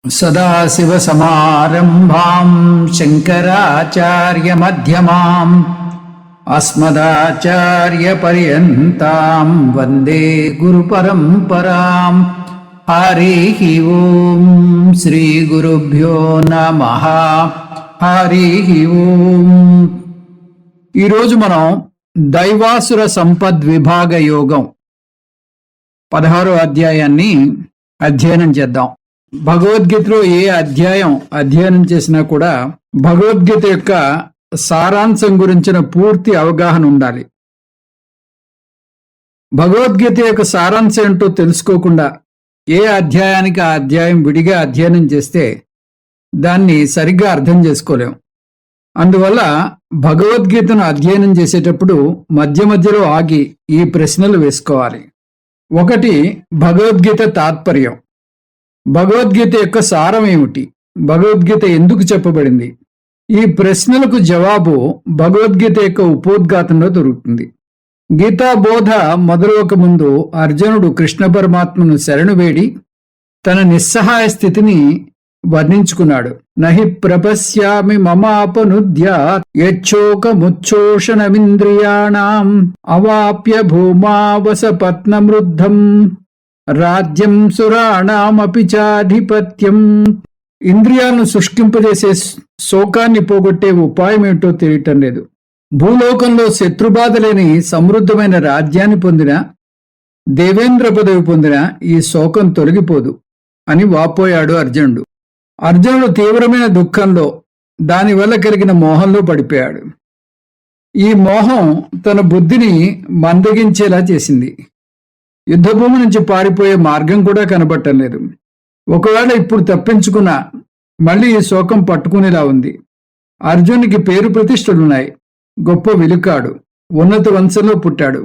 సదాశివసమారంభాం శంకరాచార్యమధ్యమాం అస్మదాచార్యపర్యంతాం వందే గురుపరంపరాం. హరి ఓం శ్రీ గురుభ్యో నమః. హరి ఓం. ఈరోజు మనం దైవాసుర సంపద్విభాగ యోగం 16వ అధ్యాయాన్ని అధ్యయనం చేద్దాం. భగవద్గీతలో ఏ అధ్యాయం అధ్యయనం చేసినా కూడా భగవద్గీత యొక్క సారాంశం గురించిన పూర్తి అవగాహన ఉండాలి. భగవద్గీత యొక్క సారాంశం ఏంటో తెలుసుకోకుండా ఏ అధ్యాయానికి ఆ అధ్యాయం విడిగా అధ్యయనం చేస్తే దాన్ని సరిగ్గా అర్థం చేసుకోలేం. అందువల్ల భగవద్గీతను అధ్యయనం చేసేటప్పుడు మధ్య మధ్యలో ఆగి ఈ ప్రశ్నలు వేసుకోవాలి. ఒకటి, భగవద్గీత తాత్పర్యం. భగవద్గీత యొక్క సారం ఏమిటి? భగవద్గీత ఎందుకు చెప్పబడింది? ఈ ప్రశ్నలకు జవాబు భగవద్గీత యొక్క ఉపోద్ఘాతంలో దొరుకుతుంది. గీతాబోధ మొదలవక ముందు అర్జునుడు కృష్ణ పరమాత్మను శరణు వేడి తన నిస్సహాయ స్థితిని వర్ణించుకున్నాడు. నహి ప్రపశ్యామి మమాపనుద్యాత్ యచ్చోకముచ్చోషణమింద్రియాణం అవాప్య భూమావసపత్నమృద్ధం రాజ్యం సురాణామపి చాధిపత్యం. ఇంద్రియాలను శుష్కింపజేసే శోకాన్ని పోగొట్టే ఉపాయం ఏంటో తెలియటం లేదు. భూలోకంలో శత్రుబాధ లేని సమృద్ధమైన రాజ్యాన్ని పొందిన, దేవేంద్ర పదవి పొందిన ఈ శోకం తొలగిపోదు అని వాపోయాడు అర్జునుడు. అర్జునుడు తీవ్రమైన దుఃఖంలో, దానివల్ల కలిగిన మోహంలో పడిపోయాడు. ఈ మోహం తన బుద్ధిని మందగించేలా చేసింది. యుద్ధభూమి నుంచి పారిపోయే మార్గం కూడా కనబట్టం లేదు. ఒకవేళ ఇప్పుడు తప్పించుకున్నా మళ్ళీ ఈ శోకం పట్టుకునేలా ఉంది. అర్జునునికి పేరు ప్రతిష్టలున్నాయి. గొప్ప విలుకాడు, ఉన్నత వంశంలో పుట్టాడు.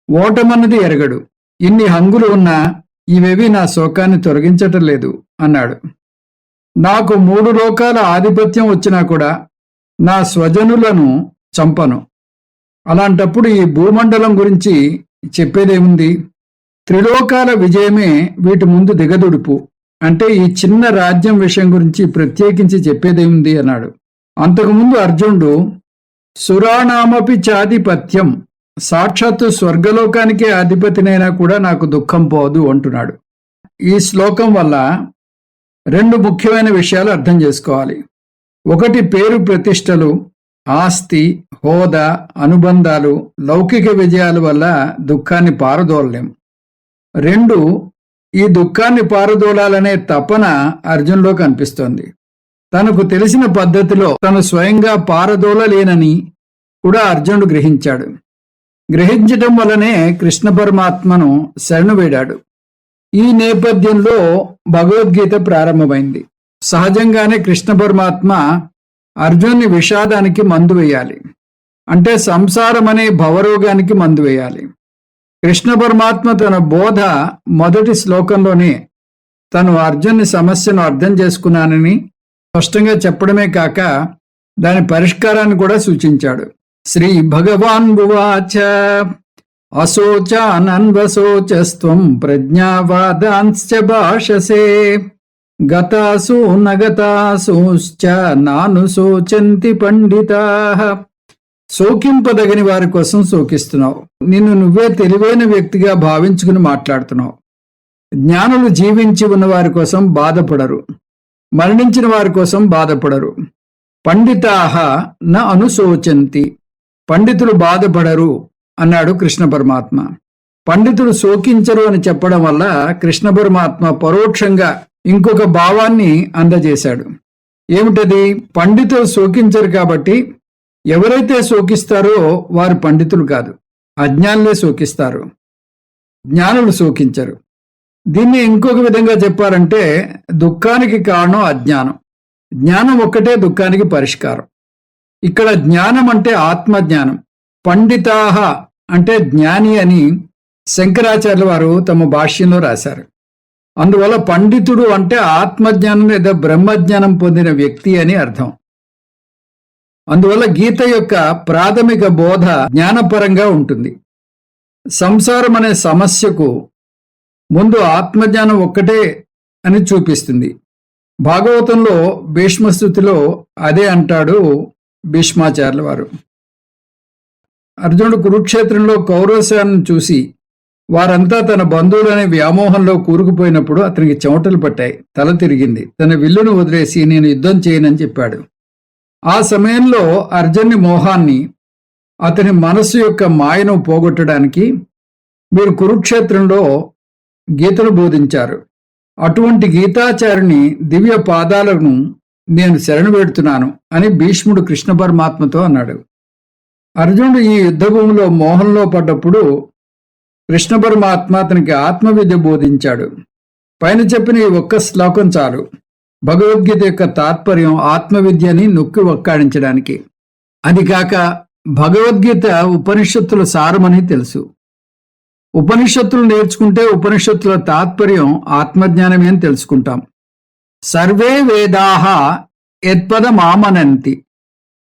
ఓటమన్నది ఎరగడు. ఇన్ని హంగులు ఉన్నా ఇవేవి నా శోకాన్ని తొలగించటం లేదు అన్నాడు. నాకు 3 లోకాల ఆధిపత్యం వచ్చినా కూడా నా స్వజనులను చంపను. అలాంటప్పుడు ఈ భూమండలం గురించి చెప్పేదేముంది? త్రిలోకాల విజయమే వీటి ముందు దిగదుడుపు. అంటే ఈ చిన్న రాజ్యం విషయం గురించి ప్రత్యేకించి చెప్పేదేముంది అన్నాడు. అంతకుముందు అర్జునుడు సురాణామపి చాధిపత్యం, సాక్షాత్తు స్వర్గలోకానికే అధిపతినైనా కూడా నాకు దుఃఖం పోదు అంటున్నాడు. ఈ శ్లోకం వల్ల 2 ముఖ్యమైన విషయాలు అర్థం చేసుకోవాలి. ఒకటి, పేరు ప్రతిష్టలు, ఆస్తి, హోదా, అనుబంధాలు, లౌకిక విజయాల వల్ల దుఃఖాన్ని పారదోలలేం. 2, ఈ దుఃఖాన్ని పారదోలాలనే తపన అర్జున్లో కనిపిస్తోంది. తనకు తెలిసిన పద్ధతిలో తను స్వయంగా పారదోలలేనని కూడా అర్జునుడు గ్రహించాడు. గ్రహించటం వల్లనే కృష్ణ పరమాత్మను శరణు వేడాడు. ఈ నేపథ్యంలో భగవద్గీత ప్రారంభమైంది. సహజంగానే కృష్ణ పరమాత్మ అర్జునుని విషాదానికి మందు వేయాలి. అంటే సంసారం అనే భవరోగానికి మందు వేయాలి. కృష్ణ పరమాత్మ తన బోధ మొదటి శ్లోకంలోనే తను అర్జునుని సమస్యను అర్థం చేసుకున్నానని స్పష్టంగా చెప్పడమే కాక దాని పరిష్కారాన్ని కూడా సూచించాడు. శ్రీ భగవాన్ ఉవాచ అశోచానన్వశోచస్త్వం ప్రజ్ఞావాదాంశ్చ భాషసే గతాసు నగతాసుశ్చ నాను శోచంతి పండితాః. శోకింపదగని వారి కోసం శోకిస్తున్నావు. నిన్ను నువ్వే తెలివైన వ్యక్తిగా భావించుకుని మాట్లాడుతున్నావు. జ్ఞానులు జీవించి ఉన్న వారి కోసం బాధపడరు, మరణించిన వారి కోసం బాధపడరు. పండితాహ న అనుశోచంతి, పండితులు బాధపడరు అన్నాడు కృష్ణ పరమాత్మ. పండితులు శోకించరు అని చెప్పడం వల్ల కృష్ణ పరమాత్మ పరోక్షంగా ఇంకొక భావాన్ని అందజేశాడు. ఏమిటది? పండితులు శోకించరు కాబట్టి ఎవరైతే శోకిస్తారో వారు పండితులు కాదు, అజ్ఞానులే శోకిస్తారు. జ్ఞానులు శోకించరు. దీన్ని ఇంకొక విధంగా చెప్పారంటే దుఃఖానికి కారణం అజ్ఞానం, జ్ఞానం ఒక్కటే దుఃఖానికి పరిష్కారం. ఇక్కడ జ్ఞానం అంటే ఆత్మజ్ఞానం. పండితాహ అంటే జ్ఞాని అని శంకరాచార్యుల వారు తమ భాష్యంలో రాశారు. అందువల్ల పండితుడు అంటే ఆత్మజ్ఞానం లేదా బ్రహ్మజ్ఞానం పొందిన వ్యక్తి అని అర్థం. అందువల్ల గీత యొక్క ప్రాథమిక బోధ జ్ఞానపరంగా ఉంటుంది. సంసారం అనే సమస్యకు ముందు ఆత్మజ్ఞానం ఒక్కటే అని చూపిస్తుంది. భాగవతంలో భీష్మస్తుతిలో అదే అంటాడు భీష్మాచార్యుల వారు. అర్జునుడు కురుక్షేత్రంలో కౌరవసేనను చూసి వారంతా తన బంధువులనే వ్యామోహంలో కూరుకుపోయినప్పుడు అతనికి చెమటలు పట్టాయి, తల తిరిగింది. తన విల్లును వదిలేసి నేను యుద్ధం చేయనని చెప్పాడు. ఆ సమయంలో అర్జునుని మోహాన్ని, అతని మనస్సు యొక్క మాయను పోగొట్టడానికి మీరు కురుక్షేత్రంలో గీతను బోధించారు. అటువంటి గీతాచారిని దివ్య పాదాలను నేను శరణు వేడుతున్నాను అని భీష్ముడు కృష్ణ పరమాత్మతో అన్నాడు. అర్జునుడు ఈ యుద్ధభూమిలో మోహంలో పడ్డప్పుడు కృష్ణ పరమాత్మ అతనికి ఆత్మవిద్య బోధించాడు. పైన చెప్పిన ఈ ఒక్క శ్లోకం చాలు భగవద్గీత యొక్క తాత్పర్యం ఆత్మవిద్యని నొక్కి ఒక్కాడించడానికి. అది కాక భగవద్గీత ఉపనిషత్తుల సారమని తెలుసు. ఉపనిషత్తులు నేర్చుకుంటే ఉపనిషత్తుల తాత్పర్యం ఆత్మజ్ఞానమే అని తెలుసుకుంటాం. సర్వే వేదాహ యత్పదమామనంతి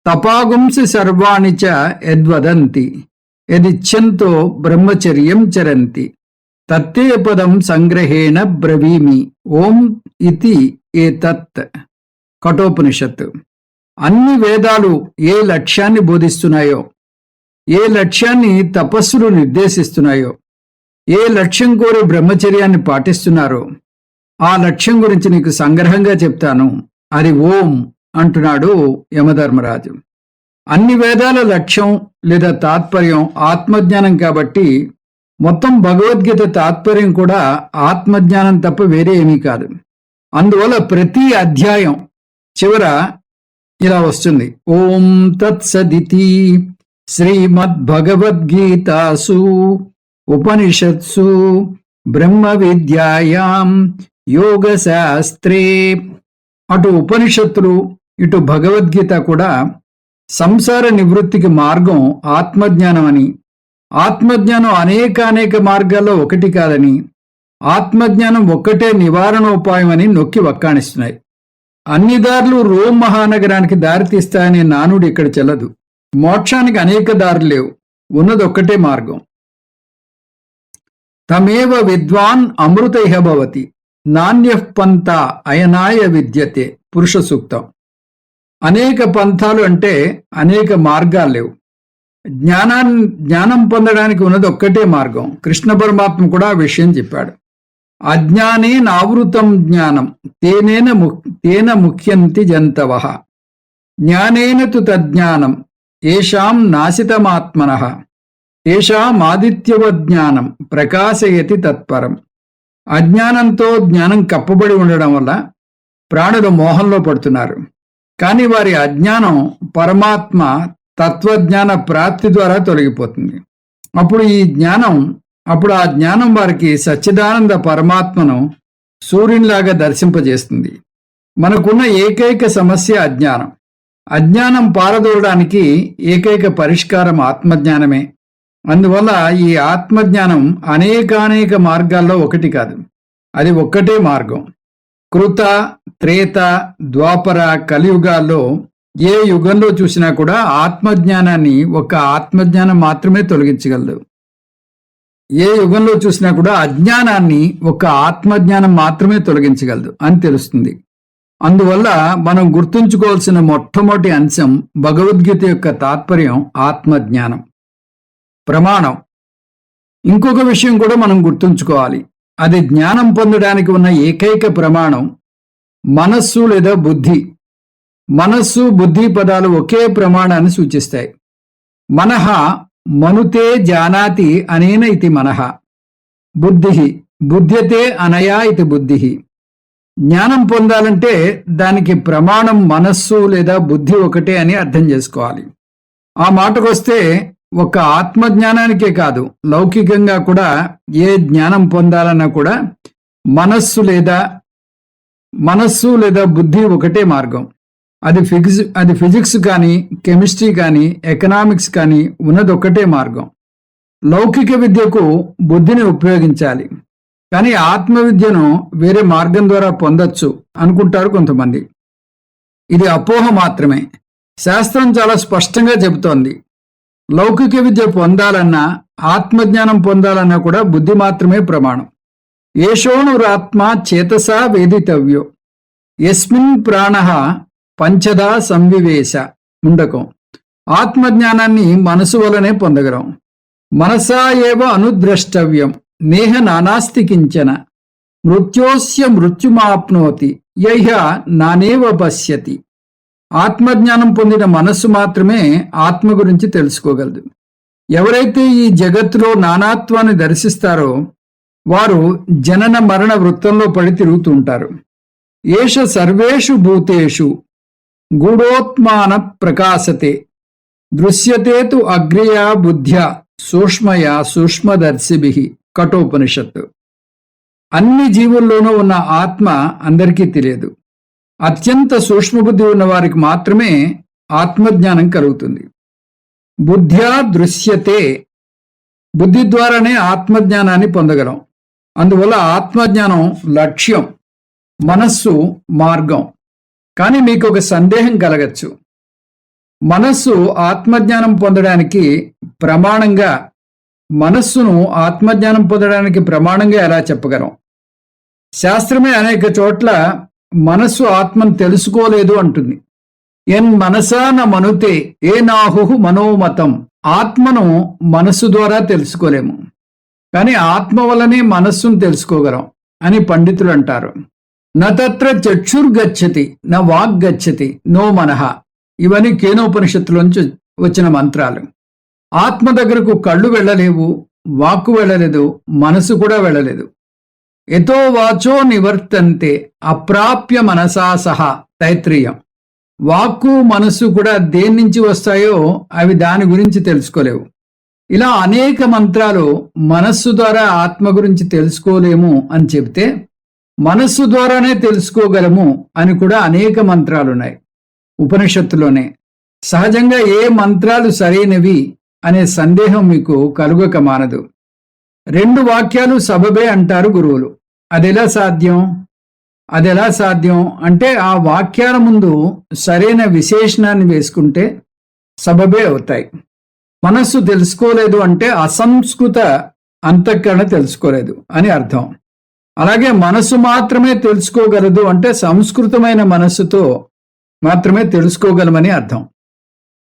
తపాగుంసి సర్వాణి చ యద్వదంతి యదిచ్ఛంతో బ్రహ్మచర్యం చరంతి తత్తే పదం సంగ్రహేణ బ్రవీమి ఓం ఇతి ఏతత్. కఠోపనిషత్తు. అన్ని వేదాలు ఏ లక్ష్యాన్ని బోధిస్తున్నాయో, ఏ లక్ష్యాన్ని తపస్సులు నిర్దేశిస్తున్నాయో, ఏ లక్ష్యం కోరి బ్రహ్మచర్యాన్ని పాటిస్తున్నారో ఆ లక్ష్యం గురించి నీకు సంగ్రహంగా చెప్తాను, అది ఓం అంటున్నాడు యమధర్మరాజు. అన్ని వేదాల లక్ష్యం లేదా తాత్పర్యం ఆత్మజ్ఞానం కాబట్టి మొత్తం భగవద్గీత తాత్పర్యం కూడా ఆత్మజ్ఞానం తప్ప వేరే ఏమీ కాదు. అందువల్ల ప్రతి అధ్యాయం చివర ఇలా వస్తుంది, ఓం తత్సదితి శ్రీమద్భగవద్గీతాసు ఉపనిషత్సు బ్రహ్మ విద్యాయాం యోగశాస్త్రే. అటు ఉపనిషత్తులు ఇటు భగవద్గీత కూడా సంసార నివృత్తికి మార్గం ఆత్మజ్ఞానం అని, ఆత్మజ్ఞానం అనేక మార్గాల్లో ఒకటి కాదని, ఆత్మజ్ఞానం ఒక్కటే నివారణోపాయం అని నొక్కి వక్కాణిస్తున్నాయి. అన్ని దారులు రోమ్ మహానగరానికి దారితీస్తాయనే నానుడు ఇక్కడ చెల్లదు. మోక్షానికి అనేక దారులు లేవు, ఉన్నదొక్కటే మార్గం. తమేవ విద్వాన్ అమృత ఇహ భవతి నాణ్యః పంథ అయనాయ విద్యతే. పురుష సూక్తం. అనేక పంథాలు అంటే అనేక మార్గాలు లేవు. జ్ఞానం పొందడానికి ఉన్నది ఒక్కటే మార్గం. కృష్ణ పరమాత్మ కూడా ఆ విషయం చెప్పాడు. అజ్ఞానే నావృతం జ్ఞానం తేన ముఖ్యంతి జంతవః జ్ఞానేన తు తజ్ఞానం ఏషాం నాశితమాత్మనః ఏషామాదిత్యవజ్ఞానం ప్రకాశయతి తత్పరం. అజ్ఞానంతో జ్ఞానం కప్పబడి ఉండడం వల్ల ప్రాణులు మోహంలో పడుతున్నారు. కానీ వారి అజ్ఞానం పరమాత్మ తత్వజ్ఞాన ప్రాప్తి ద్వారా తొలగిపోతుంది. అప్పుడు ఆ జ్ఞానం వారికి సచ్చిదానంద పరమాత్మను సూర్యునిలాగా దర్శింపజేస్తుంది. మనకున్న ఏకైక సమస్య అజ్ఞానం. అజ్ఞానం పారదోలడానికి ఏకైక పరిష్కారం ఆత్మజ్ఞానమే. అందువల్ల ఈ ఆత్మజ్ఞానం అనేక మార్గాల్లో ఒకటి కాదు, అది ఒక్కటే మార్గం. కృత, త్రేత, ద్వాపర, కలియుగాల్లో ఏ యుగంలో చూసినా కూడా ఆత్మజ్ఞానాన్ని ఒక ఆత్మజ్ఞానం మాత్రమే తొలగించగలదు. ఏ యుగంలో చూసినా కూడా అజ్ఞానాన్ని ఒక ఆత్మజ్ఞానం మాత్రమే తొలగించగలదు అని తెలుస్తుంది. అందువల్ల మనం గుర్తుంచుకోవాల్సిన మొట్టమొదటి అంశం భగవద్గీత యొక్క తాత్పర్యం ఆత్మజ్ఞానం. ప్రమాణం. ఇంకొక విషయం కూడా మనం గుర్తుంచుకోవాలి. అది జ్ఞానం పొందడానికి ఉన్న ఏకైక ప్రమాణం మనస్సు లేదా బుద్ధి. మనస్సు, బుద్ధి పదాలు ఒకే ప్రమాణాన్ని సూచిస్తాయి. మనః మనుతే జానాతి అనేన ఇది మనః, బుద్ధి బుధ్యతే అనయా ఇది బుద్ధి. జ్ఞానం పొందాలంటే దానికి ప్రమాణం మనస్సు లేదా బుద్ధి ఒకటే అని అర్థం చేసుకోవాలి. ఆ మాటకొస్తే ఒక ఆత్మజ్ఞానానికే కాదు, లౌకికంగా కూడా ఏ జ్ఞానం పొందాలన్నా కూడా మనస్సు లేదా బుద్ధి ఒకటే మార్గం. అది ఫిజిక్స్ కానీ, కెమిస్ట్రీ కానీ, ఎకనామిక్స్ కానీ ఉన్నది ఒకటే మార్గం. లౌకిక విద్యకు బుద్ధిని ఉపయోగించాలి, కానీ ఆత్మవిద్యను వేరే మార్గం ద్వారా పొందొచ్చు అనుకుంటారు కొంతమంది. ఇది అపోహ మాత్రమే. శాస్త్రం చాలా స్పష్టంగా చెబుతోంది, లౌకిక విద్య పొందాలన్నా ఆత్మజ్ఞానం పొందాలన్నా కూడా బుద్ధి మాత్రమే ప్రమాణం. ఏషోణురాత్మ చేతసా వేదితవ్యో యస్మిన్ ప్రాణః పంచదా సంవివేశ. ముండకం. ఆత్మజ్ఞానాన్ని మనసు వలనే పొందగలం. మనసా ఏవ అనుద్రష్టవ్యం నేహ నానాస్తి కించన. మృత్యోస్య మృత్యుమాప్నోతి యహ నానేవ పశ్యతి. ఆత్మజ్ఞానం పొందిన మనస్సు మాత్రమే ఆత్మ గురించి తెలుసుకోగలదు. ఎవరైతే ఈ జగత్తులో నానాత్వాన్ని దర్శిస్తారో వారు జనన మరణ వృత్తంలో పడి తిరుగుతుంటారు. ఏష సర్వేషు భూతేషు గూఢోత్మాన ప్రకాశతే దృశ్యతే తు అగ్రయా బుద్ధ్యా సూక్ష్మయా సూక్ష్మదర్శిభిః. కఠోపనిషత్తు. అన్ని జీవుల్లోనూ ఉన్న ఆత్మ అందరికీ తెలియదు. అత్యంత సూక్ష్మబుద్ధి ఉన్న వారికి మాత్రమే ఆత్మజ్ఞానం కలుగుతుంది. బుద్ధ్యా దృశ్యతే. బుద్ధి ద్వారానే ఆత్మజ్ఞానాన్ని పొందగలం. అందువల్ల ఆత్మజ్ఞానం లక్ష్యం, మనస్సు మార్గం. కానీ మీకు ఒక సందేహం కలగచ్చు. మనస్సు ఆత్మజ్ఞానం పొందడానికి ప్రమాణంగా ఎలా చెప్పగలం? శాస్త్రమే అనేక చోట్ల మనస్సు ఆత్మను తెలుసుకోలేదు అంటుంది. ఎన్ మనసా న మనుతే ఏ నాహు మనోమతం. ఆత్మను మనస్సు ద్వారా తెలుసుకోలేము, కానీ ఆత్మ వల్లనే మనస్సును తెలుసుకోగలం అని పండితులు అంటారు. నత్ర చక్షుర్గచ్చతి న వాగ్గచ్చతి నో మనః. ఇవన్నీ కేనోపనిషత్తులోంచి వచ్చిన మంత్రాలు. ఆత్మ దగ్గరకు కళ్ళు వెళ్ళలేవు, వాక్కు వెళ్ళలేదు, మనసు కూడా వెళ్ళలేదు. ఎతో వాచో నివర్తంతే అప్రాప్య మనసా సహా. తైత్రీయం. వాక్కు మనస్సు కూడా దేని నుంచి వస్తాయో అవి దాని గురించి తెలుసుకోలేవు. ఇలా అనేక మంత్రాలు మనస్సు ద్వారా ఆత్మ గురించి తెలుసుకోలేము అని చెబితే మనస్సు ద్వారానే తెలుసుకోగలము అని కూడా అనేక మంత్రాలున్నాయి ఉపనిషత్తులోనే. సహజంగా ఏ మంత్రాలు సరైనవి అనే సందేహం మీకు కలుగక మానదు. 2 వాక్యాలు సబబే అంటారు గురువులు. అదెలా సాధ్యం అంటే ఆ వాక్యాల ముందు సరైన విశేషణాన్ని వేసుకుంటే సబబే అవుతాయి. మనస్సు తెలుసుకోలేదు అంటే అసంస్కృత అంతఃకరణ తెలుసుకోలేదు అని అర్థం. అలాగే మనస్సు మాత్రమే తెలుసుకోగలదు అంటే సంస్కృతమైన మనస్సుతో మాత్రమే తెలుసుకోగలమని అర్థం.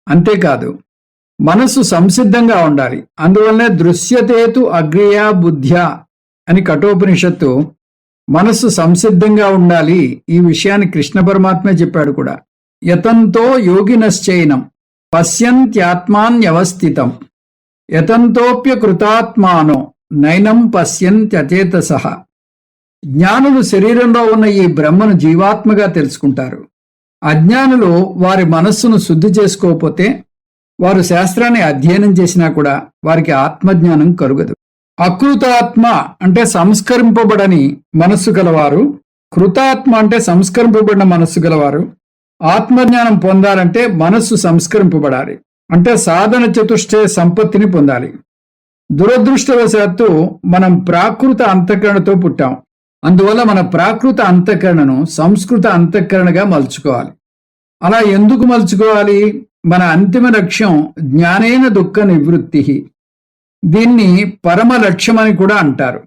అంతేకాదు, మనస్సు సంసిద్ధంగా ఉండాలి. అందువల్లనే దృశ్యతేతు అగ్రయా బుద్ధ్యా అని కఠోపనిషత్తు మనస్సు సంసిద్ధంగా ఉండాలి. ఈ విషయాన్ని కృష్ణ పరమాత్మే చెప్పాడు కూడా. యతంతో యోగినశ్చైనం పశ్యంత్యాత్మాన్యవస్థితం యతంతోప్యకృతాత్మానో నైనం పశ్యంత్యచేతసః. జ్ఞానులు శరీరంలో ఉన్న ఈ బ్రహ్మను జీవాత్మగా తెలుసుకుంటారు. అజ్ఞానులు వారి మనస్సును శుద్ధి చేసుకోకపోతే వారు శాస్త్రాన్ని అధ్యయనం చేసినా కూడా వారికి ఆత్మజ్ఞానం కలుగదు. అకృతాత్మ అంటే సంస్కరింపబడని మనస్సు గలవారు, కృతాత్మ అంటే సంస్కరింపబడిన మనస్సు గలవారు. ఆత్మజ్ఞానం పొందాలంటే మనస్సు సంస్కరింపబడాలి, అంటే సాధన చతుష్టయ సంపత్తిని పొందాలి. దురదృష్టవశాత్తు మనం ప్రాకృత అంతఃకరణతో పుట్టాం. అందువల్ల మన ప్రాకృత అంతఃకరణను సంస్కృత అంతఃకరణగా మలుచుకోవాలి. అలా ఎందుకు మలుచుకోవాలి? మన అంతిమ లక్ష్యం జ్ఞానేన దుఃఖ నివృత్తి. దీన్ని పరమ లక్ష్యమని కూడా అంటారు.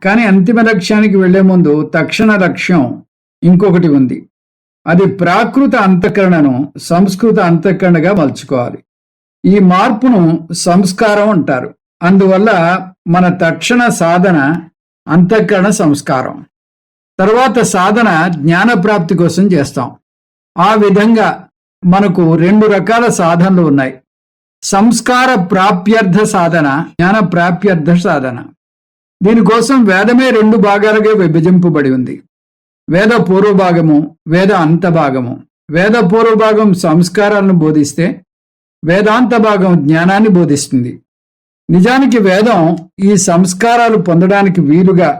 కానీ అంతిమ లక్ష్యానికి వెళ్లే ముందు తక్షణ లక్ష్యం ఇంకొకటి ఉంది. అది ప్రాకృత అంతఃకరణను సంస్కృత అంతఃకరణగా మలుచుకోవాలి. ఈ మార్పును సంస్కారం అంటారు. అందువల్ల మన తక్షణ సాధన అంతఃకరణ సంస్కారం. తర్వాత సాధన జ్ఞాన ప్రాప్తి కోసం చేస్తాం. ఆ విధంగా మనకు 2 రకాల సాధనలు ఉన్నాయి. సంస్కార ప్రాప్యర్థ సాధన, జ్ఞాన ప్రాప్యర్థ సాధన. దీనికోసం వేదమే 2 భాగాలుగా విభజింపబడి ఉంది. వేద పూర్వభాగము, వేద అంతభాగము. వేద పూర్వభాగం సంస్కారాలను బోధిస్తే వేదాంత భాగం జ్ఞానాన్ని బోధిస్తుంది. నిజానికి వేదం ఈ సంస్కారాలు పొందడానికి వీలుగా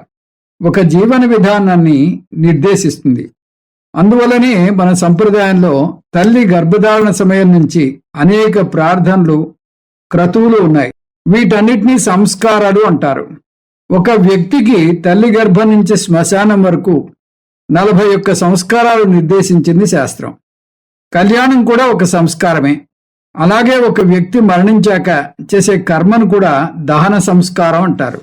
ఒక జీవన విధానాన్ని నిర్దేశిస్తుంది. అందువల్లనే మన సంప్రదాయంలో తల్లి గర్భధారణ సమయం నుంచి అనేక ప్రార్థనలు, క్రతువులు ఉన్నాయి. వీటన్నిటినీ సంస్కారాలు అంటారు. ఒక వ్యక్తికి తల్లి గర్భం నుంచి శ్మశానం వరకు 41 సంస్కారాలు నిర్దేశించింది శాస్త్రం. కళ్యాణం కూడా ఒక సంస్కారమే. అలాగే ఒక వ్యక్తి మరణించాక చేసే కర్మను కూడా దహన సంస్కారం అంటారు.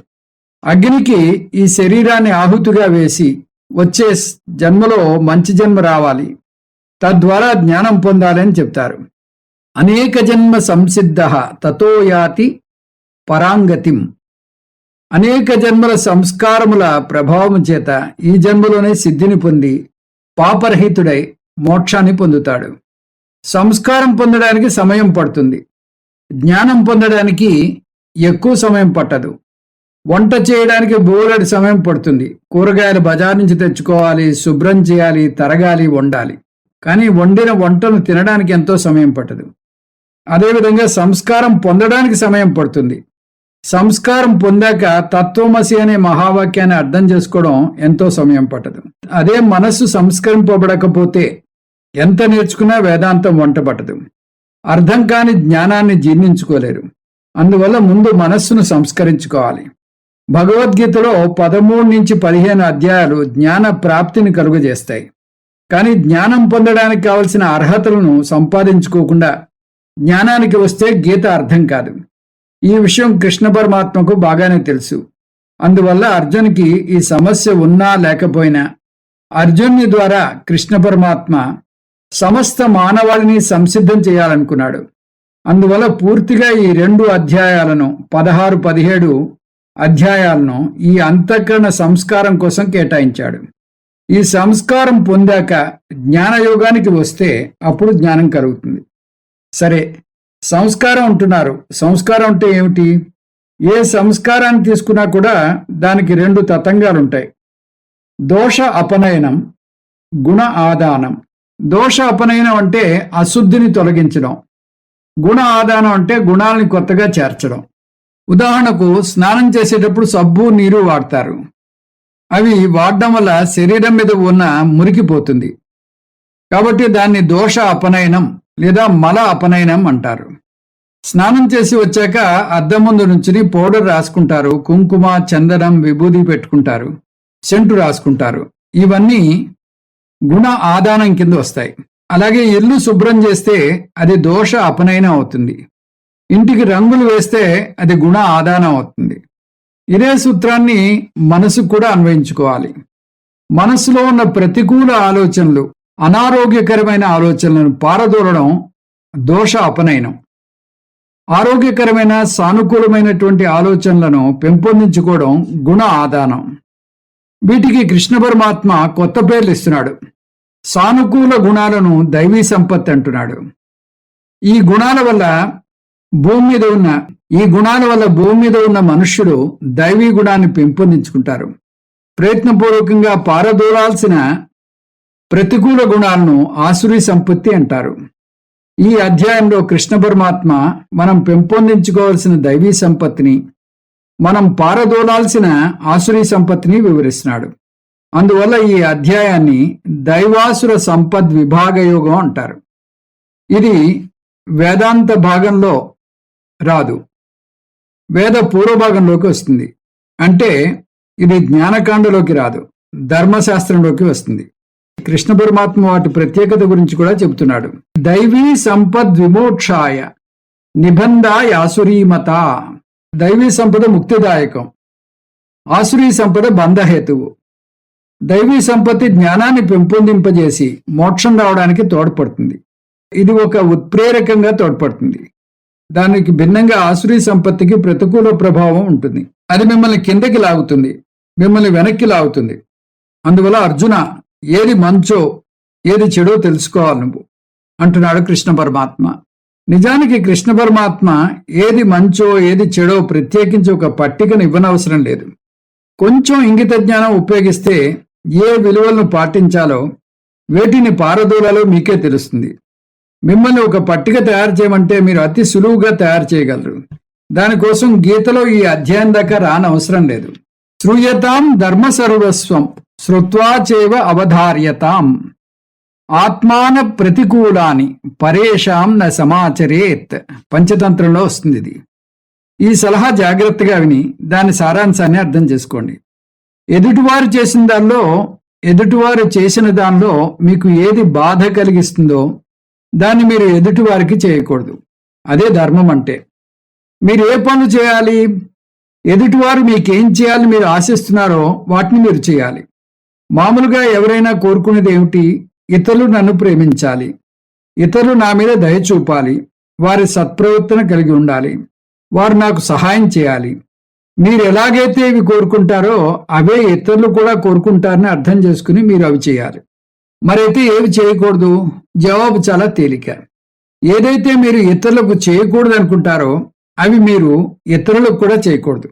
అగ్నికి ఈ శరీరాన్ని ఆహుతిగా వేసి వచ్చే జన్మలో మంచి జన్మ రావాలి, తద్వారా జ్ఞానం పొందాలి అని చెప్తారు. అనేక జన్మ సంసిద్ధ తతో యాతి పరాంగతిం. అనేక జన్మల సంస్కారముల ప్రభావం చేత ఈ జన్మలోనే సిద్ధిని పొంది పాపరహితుడై మోక్షాన్ని పొందుతాడు. సంస్కారం పొందడానికి సమయం పడుతుంది, జ్ఞానం పొందడానికి ఎక్కువ సమయం పట్టదు. వంట చేయడానికి బోలెడు సమయం పడుతుంది. కూరగాయలు బజార్ నుంచి తెచ్చుకోవాలి, శుభ్రం చేయాలి, తరగాలి, వండాలి. కానీ వండిన వంటను తినడానికి ఎంతో సమయం పట్టదు. అదేవిధంగా సంస్కారం పొందడానికి సమయం పడుతుంది. సంస్కారం పొందాక తత్వమసి అనే మహావాక్యాన్ని అర్థం చేసుకోవడం ఎంతో సమయం పట్టదు. అదే మనస్సు సంస్కరింపబడకపోతే ఎంత నేర్చుకున్నా వేదాంతం వంట పట్టదు. అర్థం కాని జ్ఞానాన్ని జీర్ణించుకోలేరు. అందువల్ల ముందు మనస్సును సంస్కరించుకోవాలి. భగవద్గీతలో 13 నుంచి 15 అధ్యాయాలు జ్ఞాన ప్రాప్తిని కలుగజేస్తాయి. కానీ జ్ఞానం పొందడానికి కావలసిన అర్హతలను సంపాదించుకోకుండా జ్ఞానానికి వస్తే గీత అర్థం కాదు. ఈ విషయం కృష్ణ పరమాత్మకు బాగానే తెలుసు. అందువల్ల అర్జునికి ఈ సమస్య ఉన్నా లేకపోయినా అర్జునుని ద్వారా కృష్ణ పరమాత్మ సమస్త మానవాళిని సంసిద్ధం చేయాలనుకున్నాడు. అందువల్ల పూర్తిగా ఈ 2 అధ్యాయాలను 16, 17 అధ్యాయాలను ఈ అంతఃకరణ సంస్కారం కోసం కేటాయించాడు. ఈ సంస్కారం పొందాక జ్ఞానయోగానికి వస్తే అప్పుడు జ్ఞానం కలుగుతుంది. సరే, సంస్కారం అంటున్నారు. సంస్కారం అంటే ఏమిటి? ఏ సంస్కారాన్ని తీసుకున్నా కూడా దానికి 2 తతంగాలుంటాయి. దోష అపనయనం, గుణ ఆదానం. దోష అపనయనం అంటే అశుద్ధిని తొలగించడం, గుణ ఆదానం అంటే గుణాలని కొత్తగా చేర్చడం. ఉదాహరణకు స్నానం చేసేటప్పుడు సబ్బు, నీరు వాడతారు. అవి వాడడం వల్ల శరీరం మీద ఉన్న మురికిపోతుంది. కాబట్టి దాన్ని దోష అపనయనం లేదా మల అపనయనం అంటారు. స్నానం చేసి వచ్చాక అద్దం ముందు నుంచుని పౌడర్ రాసుకుంటారు, కుంకుమ, చందనం, విభూది పెట్టుకుంటారు, సెంటు రాసుకుంటారు. ఇవన్నీ గుణ ఆదానం కింద వస్తాయి. అలాగే ఇల్లు శుభ్రం చేస్తే అది దోష అపనయనం అవుతుంది. ఇంటికి రంగులు వేస్తే అది గుణ ఆదానం అవుతుంది. ఇదే సూత్రాన్ని మనసుకు కూడా అన్వయించుకోవాలి. మనసులో ఉన్న ప్రతికూల ఆలోచనలు, అనారోగ్యకరమైన ఆలోచనలను పారదోలడం దోష అపనయనం. ఆరోగ్యకరమైన సానుకూలమైనటువంటి ఆలోచనలను పెంపొందించుకోవడం గుణ ఆదానం. వీటికి కృష్ణ పరమాత్మ కొత్త పేర్లు ఇస్తున్నాడు. సానుకూల గుణాలను దైవీ సంపత్తి అంటున్నాడు. ఈ గుణాల వల్ల భూమి మీద ఉన్న మనుష్యులు దైవీ గుణాన్ని పెంపొందించుకుంటారు. ప్రయత్నపూర్వకంగా పారదోలాల్సిన ప్రతికూల గుణాలను ఆసురీ సంపత్తి అంటారు. ఈ అధ్యాయంలో కృష్ణ పరమాత్మ మనం పెంపొందించుకోవాల్సిన దైవీ సంపత్తిని, మనం పారదోలాల్సిన ఆసురీ సంపత్తిని వివరిస్తున్నాడు. అందువల్ల ఈ అధ్యాయాన్ని దైవాసుర సంపద్ విభాగ యోగం అంటారు. ఇది వేదాంత భాగంలో రాదు, వేద పూర్వభాగంలోకి వస్తుంది. అంటే ఇది జ్ఞానకాండలోకి రాదు, ధర్మశాస్త్రంలోకి వస్తుంది. కృష్ణ పరమాత్మ వాటి ప్రత్యేకత గురించి కూడా చెబుతున్నాడు. దైవీ సంపద్ విమోక్షాయ నిబంధాయాసురీమత. దైవీ సంపద ముక్తిదాయకం, ఆసురీ సంపద బంధహేతువు. దైవీ సంపత్తి జ్ఞానాన్ని పెంపొందింపజేసి మోక్షం రావడానికి తోడ్పడుతుంది. ఇది ఒక ఉత్ప్రేరకంగా తోడ్పడుతుంది. దానికి భిన్నంగా ఆసురీ సంపత్తికి ప్రతికూల ప్రభావం ఉంటుంది. అది మిమ్మల్ని కిందకి లాగుతుంది, మిమ్మల్ని వెనక్కి లాగుతుంది. అందువల్ల అర్జున, ఏది మంచో ఏది చెడో తెలుసుకోవాలి నువ్వు అంటున్నాడు కృష్ణ పరమాత్మ. నిజానికి కృష్ణ పరమాత్మ ఏది మంచో ఏది చెడో ప్రత్యేకించి ఒక పట్టికను ఇవ్వనవసరం లేదు. కొంచెం ఇంగిత జ్ఞానం ఉపయోగిస్తే ఏ విలువలను పాటించాలో, వేటిని పారదోలాలో మీకే తెలుస్తుంది. మిమ్మల్ని ఒక పట్టిక తయారు చేయమంటే మీరు అతి సులువుగా తయారు చేయగలరు. దానికోసం గీతలో ఈ అధ్యాయం దాకా రానవసరం లేదు. శ్రూయతాం ధర్మ సర్వస్వం శ్రుత్వా చేవ అవధార్యతాం ఆత్మాన ప్రతికూలాని పరేషాం న సమాచరేత్. పంచతంత్రంలో వస్తుంది ఇది. ఈ సలహా జాగ్రత్తగా విని దాని సారాంశాన్ని అర్థం చేసుకోండి. ఎదుటివారు చేసిన దానిలో మీకు ఏది బాధ కలిగిస్తుందో దాన్ని మీరు ఎదుటివారికి చేయకూడదు. అదే ధర్మం అంటే. మీరు ఏ పనులు చేయాలి? ఎదుటివారు మీకేం చేయాలని మీరు ఆశిస్తున్నారో వాటిని మీరు చేయాలి. మామూలుగా ఎవరైనా కోరుకునేది ఏమిటి? ఇతరులు నన్ను ప్రేమించాలి, ఇతరులు నా మీద దయ చూపాలి, వారి సత్ప్రవర్తన కలిగి ఉండాలి, వారు నాకు సహాయం చేయాలి. మీరు ఎలాగైతే ఇవి కోరుకుంటారో అవే ఇతరులు కూడా కోరుకుంటారని అర్థం చేసుకుని మీరు అవి చేయాలి. మరైతే ఏవి చేయకూడదు? జవాబు చాలా తేలిక. ఏదైతే మీరు ఇతరులకు చేయకూడదు అనుకుంటారో అవి మీరు ఇతరులకు కూడా చేయకూడదు.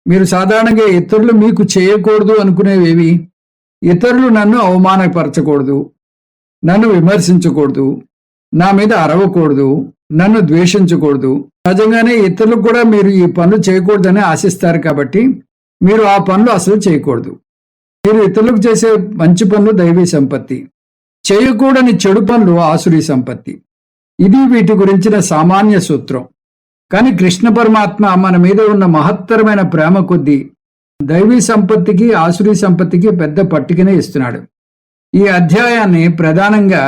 మీరు సాధారణంగా ఇతరులు మీకు చేయకూడదు అనుకునేవేవి? ఇతరులు నన్ను అవమానపరచకూడదు, నన్ను విమర్శించకూడదు, నా మీద అరవకూడదు, నన్ను ద్వేషించకూడదు. సహజంగానే ఇతరులు కూడా మీరు ఈ పనులు చేయకూడదని ఆశిస్తారు కాబట్టి మీరు ఆ పనులు అసలు చేయకూడదు. మీరు ఇతరులకు చేసే మంచి పనులు దైవీ సంపత్తి, చేయకూడని చెడు పనులు ఆసురీ సంపత్తి. ఇది వీటి గురించిన సామాన్య సూత్రం. కానీ కృష్ణ పరమాత్మ మన మీద ఉన్న మహత్తరమైన ప్రేమ కొద్దీ దైవీ సంపత్తికి ఆసురీ సంపత్తికి పెద్ద పట్టికనే ఇస్తున్నాడు. ఈ అధ్యాయాన్ని ప్రధానంగా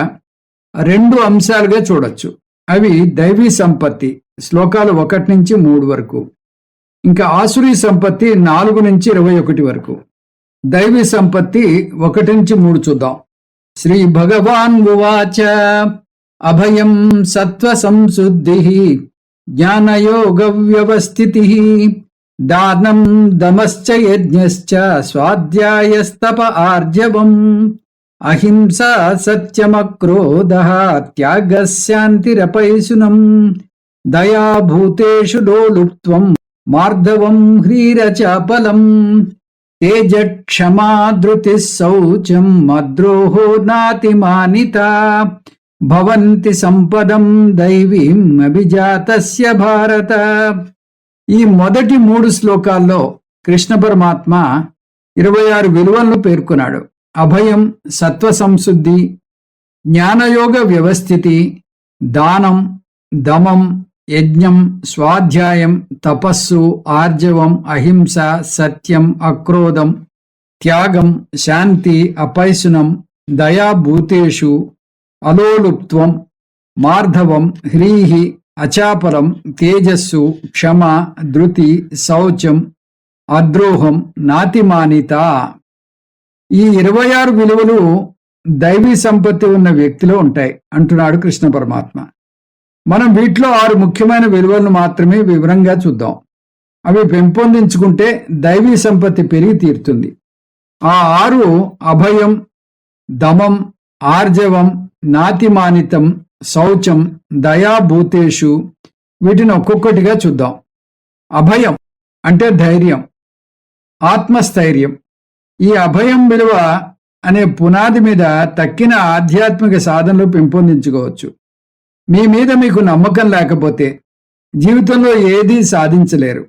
2 అంశాలుగా చూడొచ్చు. అవి దైవీ సంపత్తి శ్లోకాలు 1 నుంచి 3 వరకు, ఇంకా ఆసురీ సంపత్తి 4 నుంచి 21 వరకు. దైవీ సంపత్తి 1 నుంచి 3 చూద్దాం. శ్రీ భగవాన్ ఉవాచ అభయం సత్వ సంశుద్ధి జ్ఞానయోగ వ్యవస్థితి దానం దమశ్చ యజ్ఞశ్చ స్వాధ్యాయస్తప ఆర్జవం అహింసా సత్యమక్రోధః త్యాగः శాంతిరపైశునం దయా భూతేషు లోలుప్త్వం మార్ధవం హ్రీరచాపలం తేజక్షమా ధృతిః శౌచం మద్రోహో నాతిమానితా భవంతి సంపదం దైవీం అభిజాతస్య భారత. ఈ మొదటి 3 శ్లోకాల్లో కృష్ణ పరమాత్మ 26 విలువలను పేర్కొన్నాడు. అభయం, సత్వ సంశుద్ధి, జ్ఞానయోగ వ్యవస్థితి, దానం, దమం, యజ్ఞం, స్వాధ్యాయం, తపస్సు, ఆర్జవం, అహింస, సత్యం, అక్రోధం, త్యాగం, శాంతి, అపైశునం, దయా భూతేషు, అలోలుప్త్వం, మార్ధవం, హ్రీహి, అచాపరం, తేజస్సు, క్షమ, ధృతి, శౌచం, అద్రోహం, నాతిమానిత. ఈ 26 విలువలు దైవీ సంపత్తి ఉన్న వ్యక్తిలో ఉంటాయి అంటున్నాడు కృష్ణ పరమాత్మ. మనం వీటిలో 6 ముఖ్యమైన విలువలను మాత్రమే వివరంగా చూద్దాం. అవి పెంపొందించుకుంటే దైవీ సంపత్తి పెరిగి తీరుతుంది. ఆ 6 అభయం, దమం, ఆర్జవం, నాతిమానితం, శౌచం, దయాభూతేషు. వీటిని ఒక్కొక్కటిగా చూద్దాం. అభయం అంటే ధైర్యం, ఆత్మస్థైర్యం. ఈ అభయం విలువ అనే పునాది మీద తక్కిన ఆధ్యాత్మిక సాధనలు పెంపొందించుకోవచ్చు. మీ మీద మీకు నమ్మకం లేకపోతే జీవితంలో ఏదీ సాధించలేరు.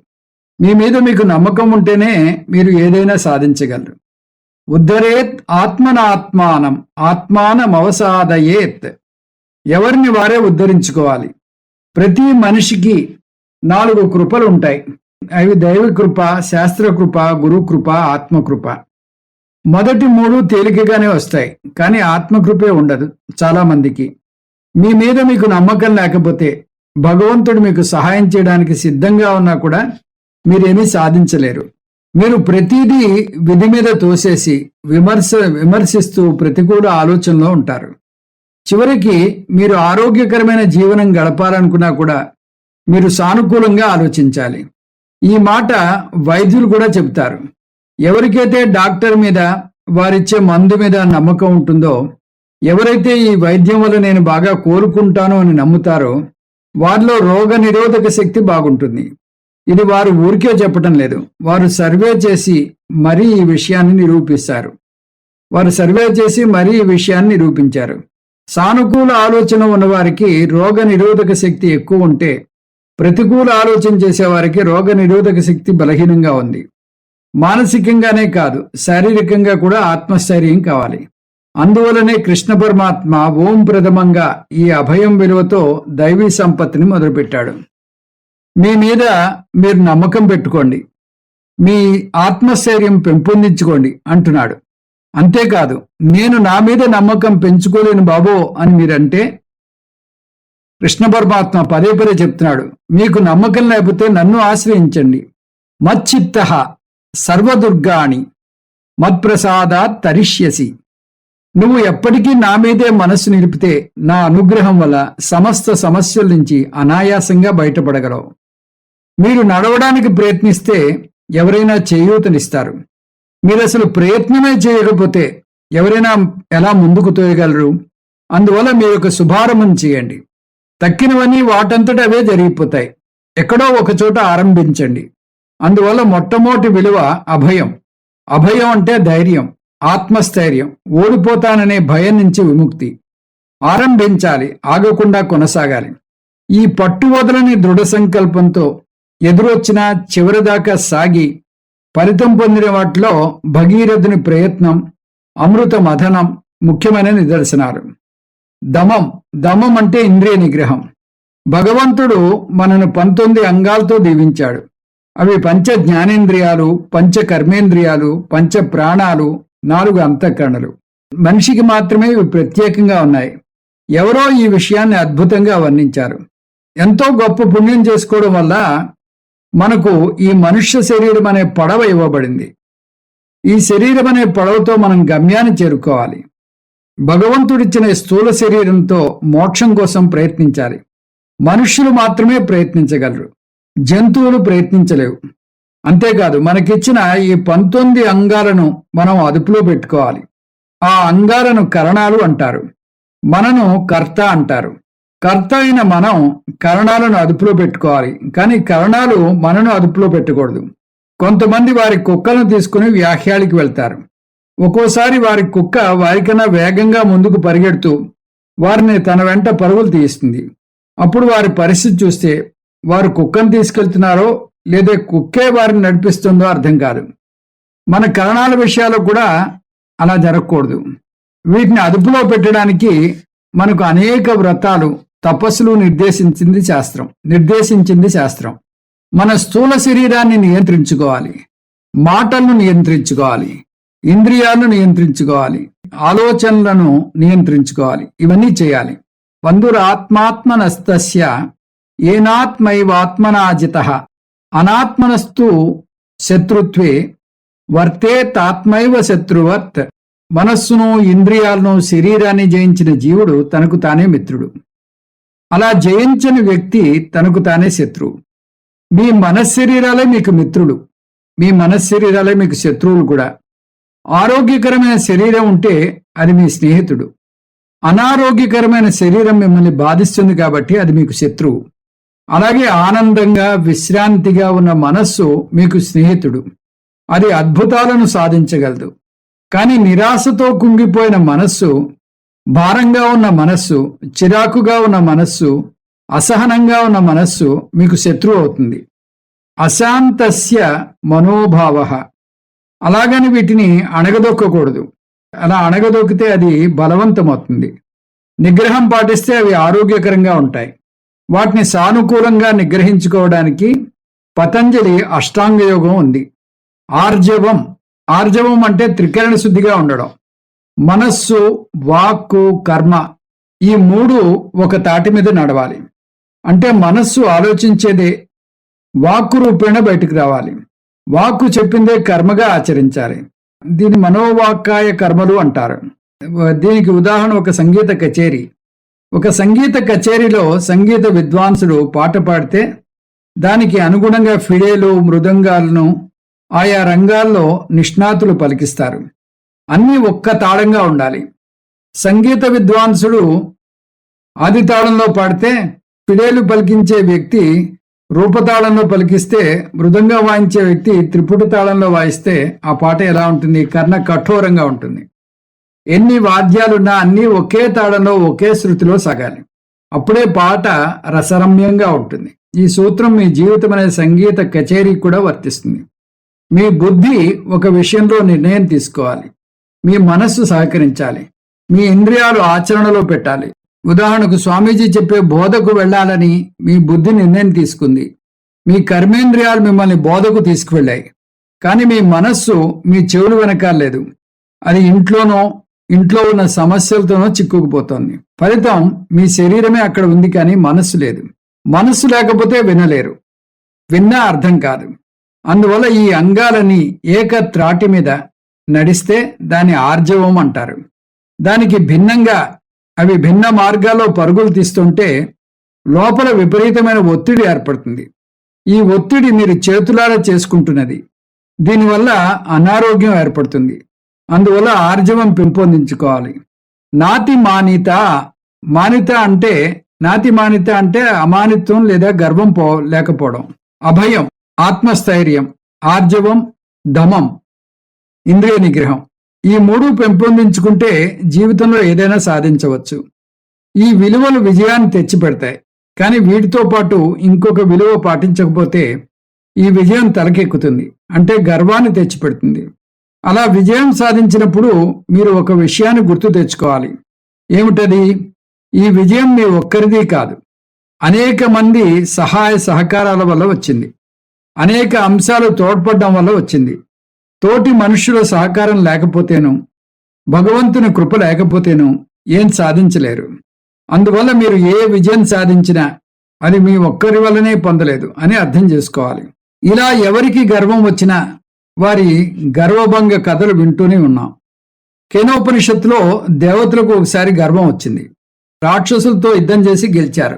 మీ మీద మీకు నమ్మకం ఉంటేనే మీరు ఏదైనా సాధించగలరు. ఉద్ధరేత్ ఆత్మనాత్మానం ఆత్మానమవసాదయేత్. ఎవరిని వారే ఉద్ధరించుకోవాలి. ప్రతి మనిషికి 4 కృపలు ఉంటాయి. అవి దైవ కృప, శాస్త్ర కృప, గురు కృప, ఆత్మకృప. మొదటి 3 తేలికగానే వస్తాయి, కానీ ఆత్మకృపే ఉండదు చాలా మందికి. మీ మీద మీకు నమ్మకం లేకపోతే భగవంతుడు మీకు సహాయం చేయడానికి సిద్ధంగా ఉన్నా కూడా మీరేమీ సాధించలేరు. మీరు ప్రతిదీ విధి మీద తోసేసి విమర్శిస్తూ ప్రతికూల ఆలోచనలో ఉంటారు. చివరికి మీరు ఆరోగ్యకరమైన జీవనం గడపాలనుకున్నా కూడా మీరు సానుకూలంగా ఆలోచించాలి. ఈ మాట వైద్యులు కూడా చెబుతారు. ఎవరికైతే డాక్టర్ మీద, వారిచ్చే మందు మీద నమ్మకం ఉంటుందో, ఎవరైతే ఈ వైద్యం వల్ల నేను బాగా కోలుకుంటాను అని నమ్ముతారో వారిలో రోగ నిరోధక శక్తి బాగుంటుంది. ఇది వారు ఊరికే చెప్పటం లేదు, వారు సర్వే చేసి మరీ ఈ విషయాన్ని నిరూపించారు. సానుకూల ఆలోచన ఉన్నవారికి రోగ నిరోధక శక్తి ఎక్కువ ఉంటే, ప్రతికూల ఆలోచన చేసేవారికి రోగ నిరోధక శక్తి బలహీనంగా ఉంది. మానసికంగానే కాదు, శారీరకంగా కూడా ఆత్మస్థైర్యం కావాలి. అందువలనే కృష్ణ పరమాత్మ ఓం ప్రథమంగా ఈ అభయం విలువతో దైవీ సంపత్తిని మొదలుపెట్టాడు. మీ మీద మీరు నమ్మకం పెట్టుకోండి, మీ ఆత్మస్థైర్యం పెంపొందించుకోండి అంటున్నాడు. అంతేకాదు, నేను నా మీద నమ్మకం పెంచుకోలేను బాబో అని మీరంటే కృష్ణ పరమాత్మ పదే పదే చెప్తున్నాడు, మీకు నమ్మకం లేకపోతే నన్ను ఆశ్రయించండి. మచ్చిత్తః సర్వదుర్గాణి మత్ప్రసాదాత్ తరిష్యసి. నువ్వు ఎప్పటికీ నా మీదే మనస్సు నిలిపితే నా అనుగ్రహం వల్ల సమస్త సమస్యల నుంచి అనాయాసంగా బయటపడగలవు. మీరు నడవడానికి ప్రయత్నిస్తే ఎవరైనా చేయూతనిస్తారు. మీరు అసలు ప్రయత్నమే చేయకపోతే ఎవరైనా ఎలా ముందుకు తోయగలరు? అందువల్ల మీరు ఒక శుభారంభం చేయండి. తక్కినవన్నీ వాటంతట అవే జరిగిపోతాయి. ఎక్కడో ఒక చోట ఆరంభించండి. అందువల్ల మొట్టమొదటి విలువ అభయం. అభయం అంటే ధైర్యం, ఆత్మస్థైర్యం, ఓడిపోతాననే భయం నుంచి విముక్తి. ఆరంభించాలి, ఆగకుండా కొనసాగాలి. ఈ పట్టువదలని దృఢ సంకల్పంతో ఎదురొచ్చినా చివరిదాకా సాగి ఫలితం పొందిన వాటిలో భగీరథుని ప్రయత్నం, అమృత మథనం ముఖ్యమైన నిదర్శనాలు. దమం అంటే ఇంద్రియ నిగ్రహం. భగవంతుడు మనను 19 అంగాలతో దీవించాడు. అవి పంచ జ్ఞానేంద్రియాలు, పంచ కర్మేంద్రియాలు, పంచ ప్రాణాలు, 4 అంతఃకరణలు. మనిషికి మాత్రమే ఇవి ప్రత్యేకంగా ఉన్నాయి. ఎవరో ఈ విషయాన్ని అద్భుతంగా వర్ణించారు. ఎంతో గొప్ప పుణ్యం చేసుకోవడం వల్ల మనకు ఈ మనుష్య శరీరం అనే పడవ ఇవ్వబడింది. ఈ శరీరం అనే పడవతో మనం గమ్యాన్ని చేరుకోవాలి. భగవంతుడిచ్చిన స్థూల శరీరంతో మోక్షం కోసం ప్రయత్నించాలి. మనుష్యులు మాత్రమే ప్రయత్నించగలరు, జంతువులు ప్రయత్నించలేవు. అంతేకాదు, మనకిచ్చిన ఈ 19 అంగాలను మనం అదుపులో పెట్టుకోవాలి. ఆ అంగాలను కరణాలు అంటారు. మనను కర్త అంటారు. కర్త అయిన మనం కరణాలను అదుపులో పెట్టుకోవాలి, కానీ కరణాలు మనను అదుపులో పెట్టకూడదు. కొంతమంది వారి కుక్కలను తీసుకుని వ్యాఖ్యానికి వెళ్తారు. ఒక్కోసారి వారి కుక్క వారికన్నా వేగంగా ముందుకు పరిగెడుతూ వారిని తన వెంట పరుగులు తీస్తుంది. అప్పుడు వారి పరిస్థితి చూస్తే వారు కుక్కను తీసుకెళ్తున్నారో లేదా కుక్కే వారిని నడిపిస్తుందో అర్థం కాదు. మన కరణాల విషయాల్లో కూడా అలా జరగకూడదు. వీటిని అదుపులో పెట్టడానికి మనకు అనేక వ్రతాలు, తపస్సులు నిర్దేశించింది శాస్త్రం. మన స్థూల శరీరాన్ని నియంత్రించుకోవాలి, మాటలను నియంత్రించుకోవాలి, ఇంద్రియాలను నియంత్రించుకోవాలి, ఆలోచనలను నియంత్రించుకోవాలి. ఇవన్నీ చేయాలి. వందురాత్మాత్మనస్తస్య ఏనాత్మైవాత్మనాజితః అనాత్మనస్తు శత్రుత్వే వర్తేతాత్మైవ శత్రువత్. మనస్సును, ఇంద్రియాలను, శరీరాన్ని జయించిన జీవుడు తనకు తానే మిత్రుడు. అలా జయించని వ్యక్తి తనకు తానే శత్రువు. మీ మనశ్శరీరాలే మీకు మిత్రుడు, మీ మనశ్శరీరాలే మీకు శత్రువులు కూడా. ఆరోగ్యకరమైన శరీరం ఉంటే అది మీ స్నేహితుడు. అనారోగ్యకరమైన శరీరం మిమ్మల్ని బాధిస్తుంది కాబట్టి అది మీకు శత్రువు. అలాగే ఆనందంగా, విశ్రాంతిగా ఉన్న మనస్సు మీకు స్నేహితుడు. అది అద్భుతాలను సాధించగలదు. కానీ నిరాశతో కుంగిపోయిన మనస్సు, భారంగా ఉన్న మనస్సు, చిరాకుగా ఉన్న మనస్సు, అసహనంగా ఉన్న మనస్సు మీకు శత్రువు అవుతుంది. అశాంతస్య మనోభావః. అలాగని వీటిని అణగదొక్కకూడదు. అలా అణగదొక్కితే అది బలవంతమవుతుంది. నిగ్రహం పాటిస్తే అవి ఆరోగ్యకరంగా ఉంటాయి. వాటిని సానుకూలంగా నిగ్రహించుకోవడానికి పతంజలి అష్టాంగ యోగం ఉంది. ఆర్జవం అంటే త్రికరణ శుద్ధిగా ఉండడం. మనస్సు, వాక్కు, కర్మ ఈ 3 ఒక తాటి మీద నడవాలి. అంటే మనస్సు ఆలోచించేదే వాక్కు రూపేణ బయటకు రావాలి. వాక్కు చెప్పిందే కర్మగా ఆచరించాలి. దీని మనోవాక్కాయ కర్మలు అంటారు. దీనికి ఉదాహరణ ఒక సంగీత కచేరీ. ఒక సంగీత కచేరీలో సంగీత విద్వాంసుడు పాట పాడితే దానికి అనుగుణంగా ఫిడేలు, మృదంగాలను ఆయా రంగాల్లో నిష్ణాతులు పలికిస్తారు. అన్నీ ఒక్క తాళంగా ఉండాలి. సంగీత విద్వాంసుడు ఆది తాళంలో పాడితే ఫిడేలు పలికించే వ్యక్తి రూపతాళంలో పలికిస్తే, మృదంగా వాయించే వ్యక్తి త్రిపుట తాళంలో వాయిస్తే ఆ పాట ఎలా ఉంటుంది? కర్ణ కఠోరంగా ఉంటుంది. ఎన్ని వాద్యాలున్నా అన్నీ ఒకే తాళంలో, ఒకే శృతిలో సాగాలి. అప్పుడే పాట రసరమ్యంగా ఉంటుంది. ఈ సూత్రం మీ జీవితం అనే సంగీత కచేరీ కూడా వర్తిస్తుంది. మీ బుద్ధి ఒక విషయంలో నిర్ణయం తీసుకోవాలి. మీ మనస్సు సహకరించాలి. మీ ఇంద్రియాలు ఆచరణలో పెట్టాలి. ఉదాహరణకు స్వామీజీ చెప్పే బోధకు వెళ్ళాలని మీ బుద్ధి నిర్ణయం తీసుకుంది. మీ కర్మేంద్రియాలు మిమ్మల్ని బోధకు తీసుకువెళ్ళాయి. కానీ మీ మనస్సు మీ చెవులు వెనకాలేదు. అది ఇంట్లో ఉన్న సమస్యలతోనో చిక్కుకుపోతోంది. ఫలితం మీ శరీరమే అక్కడ ఉంది, కానీ మనస్సు లేదు. మనస్సు లేకపోతే వినలేరు, విన్నా అర్థం కాదు. అందువల్ల ఈ అంగాలని ఏక త్రాటి మీద నడిస్తే దాన్ని ఆర్జవం అంటారు. దానికి భిన్నంగా అవి భిన్న మార్గాల్లో పరుగులు తీస్తుంటే లోపల విపరీతమైన ఒత్తిడి ఏర్పడుతుంది. ఈ ఒత్తిడి మీరు చేతులారా చేసుకుంటున్నది. దీనివల్ల అనారోగ్యం ఏర్పడుతుంది. అందువల్ల ఆర్జవం పెంపొందించుకోవాలి. నాతి మానిత మానిత అంటే అమానిత్వం లేదా గర్వం లేకపోవడం. అభయం, ఆత్మస్థైర్యం, ఆర్జవం, దమం, ఇంద్రియ నిగ్రహం. ఈ మూడు పెంపొందించుకుంటే జీవితంలో ఏదైనా సాధించవచ్చు. ఈ విలువలు విజయాన్ని తెచ్చిపెడతాయి. కానీ వీటితో పాటు ఇంకొక విలువ పాటించకపోతే ఈ విజయం తలకెక్కుతుంది, అంటే గర్వాన్ని తెచ్చిపెడుతుంది. అలా విజయం సాధించినప్పుడు మీరు ఒక విషయాన్ని గుర్తు తెచ్చుకోవాలి. ఏమిటది? ఈ విజయం మీ ఒక్కరిది కాదు, అనేక మంది సహాయ సహకారాల వల్ల వచ్చింది. అనేక అంశాలు తోడ్పడడం వల్ల వచ్చింది. తోటి మనుష్యుల సహకారం లేకపోతేనూ, భగవంతుని కృప లేకపోతేనూ ఏం సాధించలేరు. అందువల్ల మీరు ఏ విజయం సాధించినా అది మీ ఒక్కరి వల్లనే పొందలేదు అని అర్థం చేసుకోవాలి. ఇలా ఎవరికి గర్వం వచ్చినా వారి గర్వభంగ కథలు వింటూనే ఉన్నాం. కేనోపనిషత్తులో దేవతలకు ఒకసారి గర్వం వచ్చింది. రాక్షసులతో యుద్ధం చేసి గెలిచారు.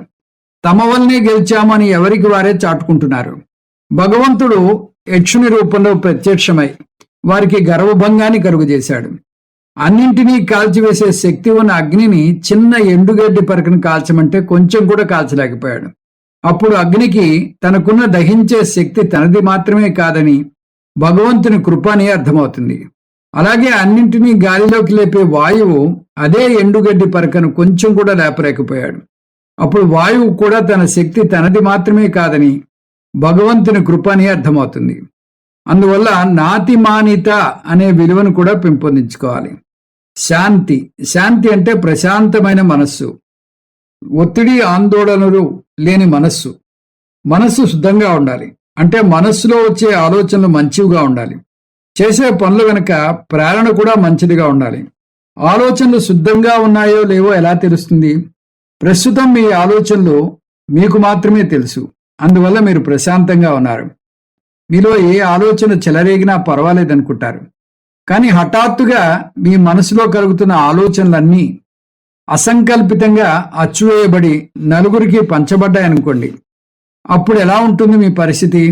తమ వల్లనే గెలిచామని ఎవరికి వారే చాటుకుంటున్నారు. భగవంతుడు యక్షుని రూపంలో ప్రత్యక్షమై వారికి గర్వభంగాన్ని కలుగజేశాడు. అన్నింటినీ కాల్చివేసే శక్తి ఉన్న అగ్నిని చిన్న ఎండుగడ్డి పరకను కాల్చమంటే కొంచెం కూడా కాల్చలేకపోయాడు. అప్పుడు అగ్నికి తనకున్న దహించే శక్తి తనది మాత్రమే కాదని భగవంతుని కృప అని అర్థమవుతుంది. అలాగే అన్నింటినీ గాలిలోకి లేపే వాయువు అదే ఎండుగడ్డి పరకను కొంచెం కూడా లేపలేకపోయాడు. అప్పుడు వాయువు కూడా తన శక్తి తనది మాత్రమే కాదని భగవంతుని కృప అని అర్థమవుతుంది. అందువల్ల నాతిమానిత అనే విలువను కూడా పెంపొందించుకోవాలి. శాంతి అంటే ప్రశాంతమైన మనస్సు, ఒత్తిడి ఆందోళనలు లేని మనస్సు. మనస్సు శుద్ధంగా ఉండాలి, అంటే మనస్సులో వచ్చే ఆలోచనలు మంచివిగా ఉండాలి. చేసే పనుల వెనుక ప్రేరణ కూడా మంచిదిగా ఉండాలి. ఆలోచనలు శుద్ధంగా ఉన్నాయో లేవో ఎలా తెలుస్తుంది? ప్రస్తుతం మీ ఆలోచనలు మీకు మాత్రమే తెలుసు. అందువల్ల మీరు ప్రశాంతంగా ఉన్నారు. మీలో ఏ ఆలోచన చెలరేగినా పర్వాలేదనుకుంటారు. కానీ హఠాత్తుగా మీ మనసులో కలుగుతున్న ఆలోచనలన్నీ అసంకల్పితంగా అచ్చువేయబడి నలుగురికి పంచబడ్డాయనుకోండి, అప్పుడు ఎలా ఉంటుంది మీ పరిస్థితి?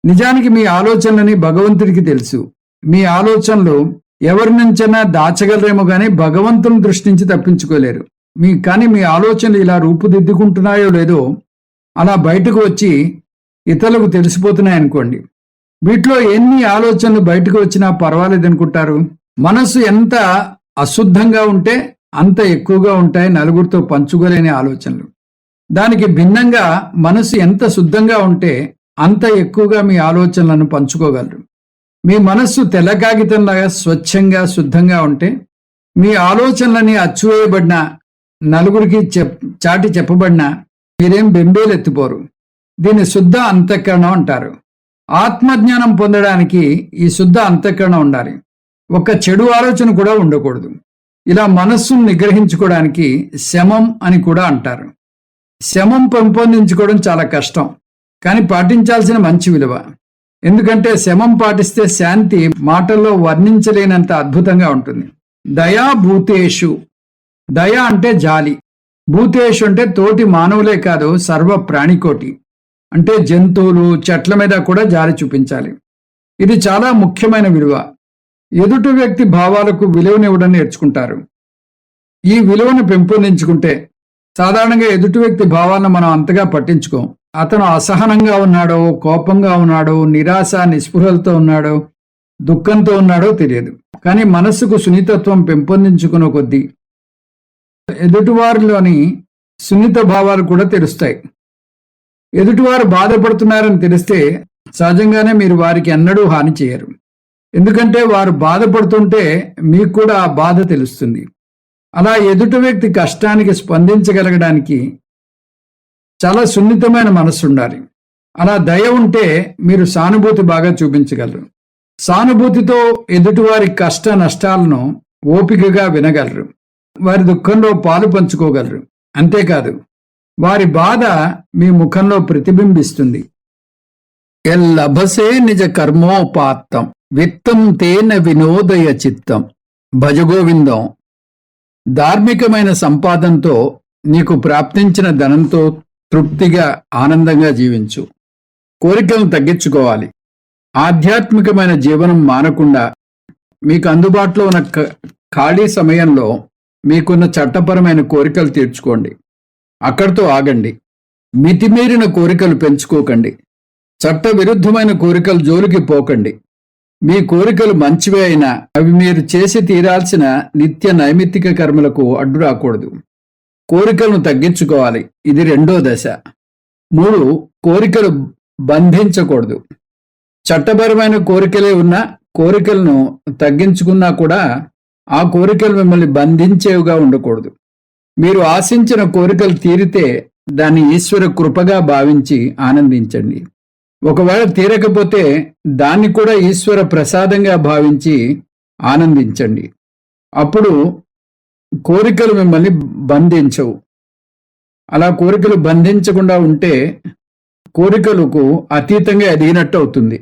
నిజానికి మీ ఆలోచనలని భగవంతుడికి తెలుసు. మీ ఆలోచనలు ఎవరి నుంచైనా దాచగలరేమో కానీ భగవంతుని దృష్టి నుంచి తప్పించుకోలేరు. కానీ మీ ఆలోచనలు ఇలా రూపుదిద్దుకుంటున్నాయో లేదో అలా బయటకు వచ్చి ఇతరులకు తెలిసిపోతున్నాయనుకోండి. వీటిలో ఎన్ని ఆలోచనలు బయటకు వచ్చినా పర్వాలేదనుకుంటారు. మనస్సు ఎంత అశుద్ధంగా ఉంటే అంత ఎక్కువగా ఉంటాయి నలుగురితో పంచుకోలేని ఆలోచనలు. దానికి భిన్నంగా మనసు ఎంత శుద్ధంగా ఉంటే అంత ఎక్కువగా మీ ఆలోచనలను పంచుకోగలరు. మీ మనస్సు తెల్ల కాగితంలాగా స్వచ్ఛంగా శుద్ధంగా ఉంటే మీ ఆలోచనలని అచ్చువేయబడినా నలుగురికి చాటి చెప్పబడినా మీరేం బెంబేలెత్తిపోరు. దీన్ని శుద్ధ అంతఃకరణం అంటారు. ఆత్మజ్ఞానం పొందడానికి ఈ శుద్ధ అంతఃకరణం ఉండాలి. ఒక చెడు ఆలోచన కూడా ఉండకూడదు. ఇలా మనస్సును నిగ్రహించుకోవడానికి శమం అని కూడా అంటారు. శమం పెంపొందించుకోవడం చాలా కష్టం, కానీ పాటించాల్సిన మంచి విలువ. ఎందుకంటే శమం పాటిస్తే శాంతి మాటల్లో వర్ణించలేనంత అద్భుతంగా ఉంటుంది. దయా భూతేషు, దయ అంటే జాలి, భూతేషు అంటే తోటి మానవులే కాదు సర్వ ప్రాణికోటి, అంటే జంతువులు చెట్ల మీద కూడా జాలి చూపించాలి. ఇది చాలా ముఖ్యమైన విలువ. ఎదుటి వ్యక్తి భావాలకు విలువనివ్వడం నేర్చుకుంటారు. ఈ విలువను పెంపొందించుకుంటే సాధారణంగా ఎదుటి వ్యక్తి భావాలను మనం అంతగా పట్టించుకోం. అతను అసహనంగా ఉన్నాడో, కోపంగా ఉన్నాడో, నిరాశ నిస్పృహలతో ఉన్నాడో, దుఃఖంతో ఉన్నాడో తెలియదు. కానీ మనస్సుకు సున్నితత్వం పెంపొందించుకున్న కొద్దీ ఎదుటివారిలోని సున్నిత భావాలు కూడా తెలుస్తాయి. ఎదుటివారు బాధపడుతున్నారని తెలిస్తే సహజంగానే మీరు వారికి ఎన్నడూ హాని చేయరు. ఎందుకంటే వారు బాధపడుతుంటే మీకు కూడా ఆ బాధ తెలుస్తుంది. అలా ఎదుటి వ్యక్తి కష్టానికి స్పందించగలగడానికి చాలా సున్నితమైన మనస్సు ఉండాలి. అలా దయ ఉంటే మీరు సానుభూతి బాగా చూపించగలరు. సానుభూతితో ఎదుటివారి కష్ట నష్టాలను ఓపికగా వినగలరు. వారి దుఃఖంలో పాలు పంచుకోగలరు. అంతేకాదు వారి బాధ మీ ముఖంలో ప్రతిబింబిస్తుంది. ఎల్లభసే నిజ కర్మోపాత్తం విత్తం తేన వినోదయ చిత్తం భజగోవిందం. ధార్మికమైన సంపాదనతో నీకు ప్రాప్తించిన ధనంతో తృప్తిగా ఆనందంగా జీవించు. కోరికలను తగ్గించుకోవాలి. ఆధ్యాత్మికమైన జీవనం మానకుండా మీకు అందుబాటులో ఉన్న ఖాళీ సమయంలో మీకున్న చట్టపరమైన కోరికలు తీర్చుకోండి. అక్కడితో ఆగండి. మితిమీరిన కోరికలు పెంచుకోకండి. చట్ట విరుద్ధమైన కోరికలు జోలికి పోకండి. మీ కోరికలు మంచివే అయినా అవి మీరు చేసి తీరాల్సిన నిత్య నైమిత్తిక కర్మలకు అడ్డు రాకూడదు. కోరికలను తగ్గించుకోవాలి. ఇది 2వ దశ. 3. కోరికలు బంధించకూడదు. చట్టపరమైన కోరికలే ఉన్నా కోరికలను తగ్గించుకున్నా కూడా ఆ కోరికలు మిమ్మల్ని బంధించేవిగా ఉండకూడదు. మీరు ఆశించిన కోరికలు తీరితే దాన్ని ఈశ్వర కృపగా భావించి ఆనందించండి. ఒకవేళ తీరకపోతే దాన్ని కూడా ఈశ్వర ప్రసాదంగా భావించి ఆనందించండి. అప్పుడు కోరికలు మిమ్మల్ని బంధించవు. అలా కోరికలు బంధించకుండా ఉంటే కోరికలకు అతీతంగా ఎదిగినట్టు అవుతుంది.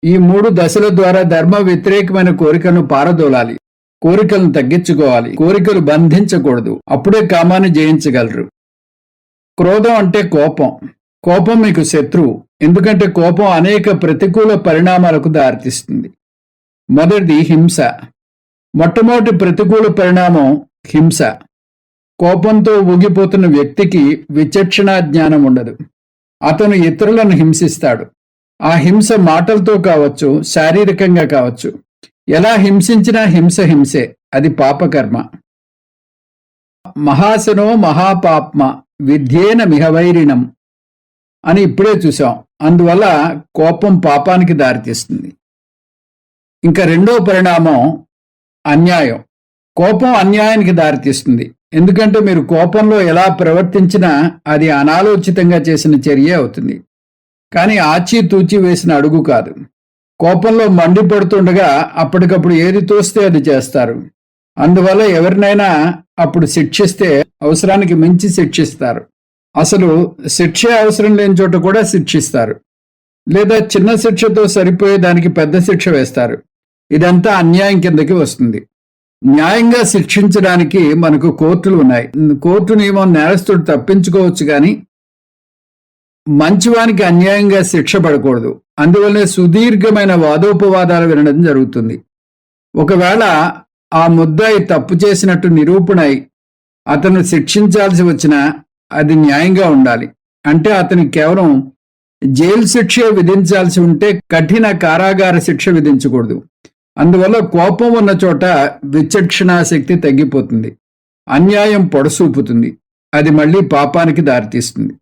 ఈ 3 దశల ద్వారా ధర్మ వ్యతిరేకమైన కోరికలను పారదోలాలి. కోరికలను తగ్గించుకోవాలి. కోరికలు బంధించకూడదు. అప్పుడే కామాన్ని జయించగలరు. క్రోధం అంటే కోపం. కోపం మీకు శత్రువు. ఎందుకంటే కోపం అనేక ప్రతికూల పరిణామాలకు దారితీస్తుంది. మొదటిది హింస. మొట్టమొదటి ప్రతికూల పరిణామం హింస. కోపంతో ఊగిపోతున్న వ్యక్తికి విచక్షణా జ్ఞానం ఉండదు. అతను ఇతరులను హింసిస్తాడు. ఆ హింస మాటలతో కావచ్చు, శారీరకంగా కావచ్చు. ఎలా హింసించినా హింస హింసే. అది పాపకర్మ. మహాసనో మహాపాప్మ విద్యేన మిహవైరిణం అని ఇప్పుడే చూసాం. అందువల్ల కోపం పాపానికి దారితీస్తుంది. ఇంకా 2వ పరిణామం అన్యాయం. కోపం అన్యాయానికి దారితీస్తుంది. ఎందుకంటే మీరు కోపంలో ఎలా ప్రవర్తించినా అది అనాలోచితంగా చేసిన చర్య అవుతుంది. కానీ ఆచితూచి వేసిన అడుగు కాదు. కోపంలో మండిపడుతుండగా అప్పటికప్పుడు ఏది తోస్తే అది చేస్తారు. అందువల్ల ఎవరినైనా అప్పుడు శిక్షిస్తే అవసరానికి మించి శిక్షిస్తారు. అసలు శిక్ష అవసరం లేని చోట కూడా శిక్షిస్తారు. లేదా చిన్న శిక్షతో సరిపోయే దానికి పెద్ద శిక్ష వేస్తారు. ఇదంతా అన్యాయం కిందకి వస్తుంది. న్యాయంగా శిక్షించడానికి మనకు కోర్టులు ఉన్నాయి. కోర్టు నియమం నేరస్తుడు తప్పించుకోవచ్చు, కానీ మంచివానికి అన్యాయంగా శిక్ష పడకూడదు. అందువల్లే సుదీర్ఘమైన వాదోపవాదాలు వినడం జరుగుతుంది. ఒకవేళ ఆ ముద్దాయి తప్పు చేసినట్టు నిరూపణై అతను శిక్షించాల్సి వచ్చినా అది న్యాయంగా ఉండాలి. అంటే అతనికి కేవలం జైలు శిక్ష విధించాల్సి ఉంటే కఠిన కారాగార శిక్ష విధించకూడదు. అందువల్ల కోపం ఉన్న చోట విచక్షణా శక్తి తగ్గిపోతుంది. అన్యాయం పొడసూపుతుంది. అది మళ్ళీ పాపానికి దారితీస్తుంది.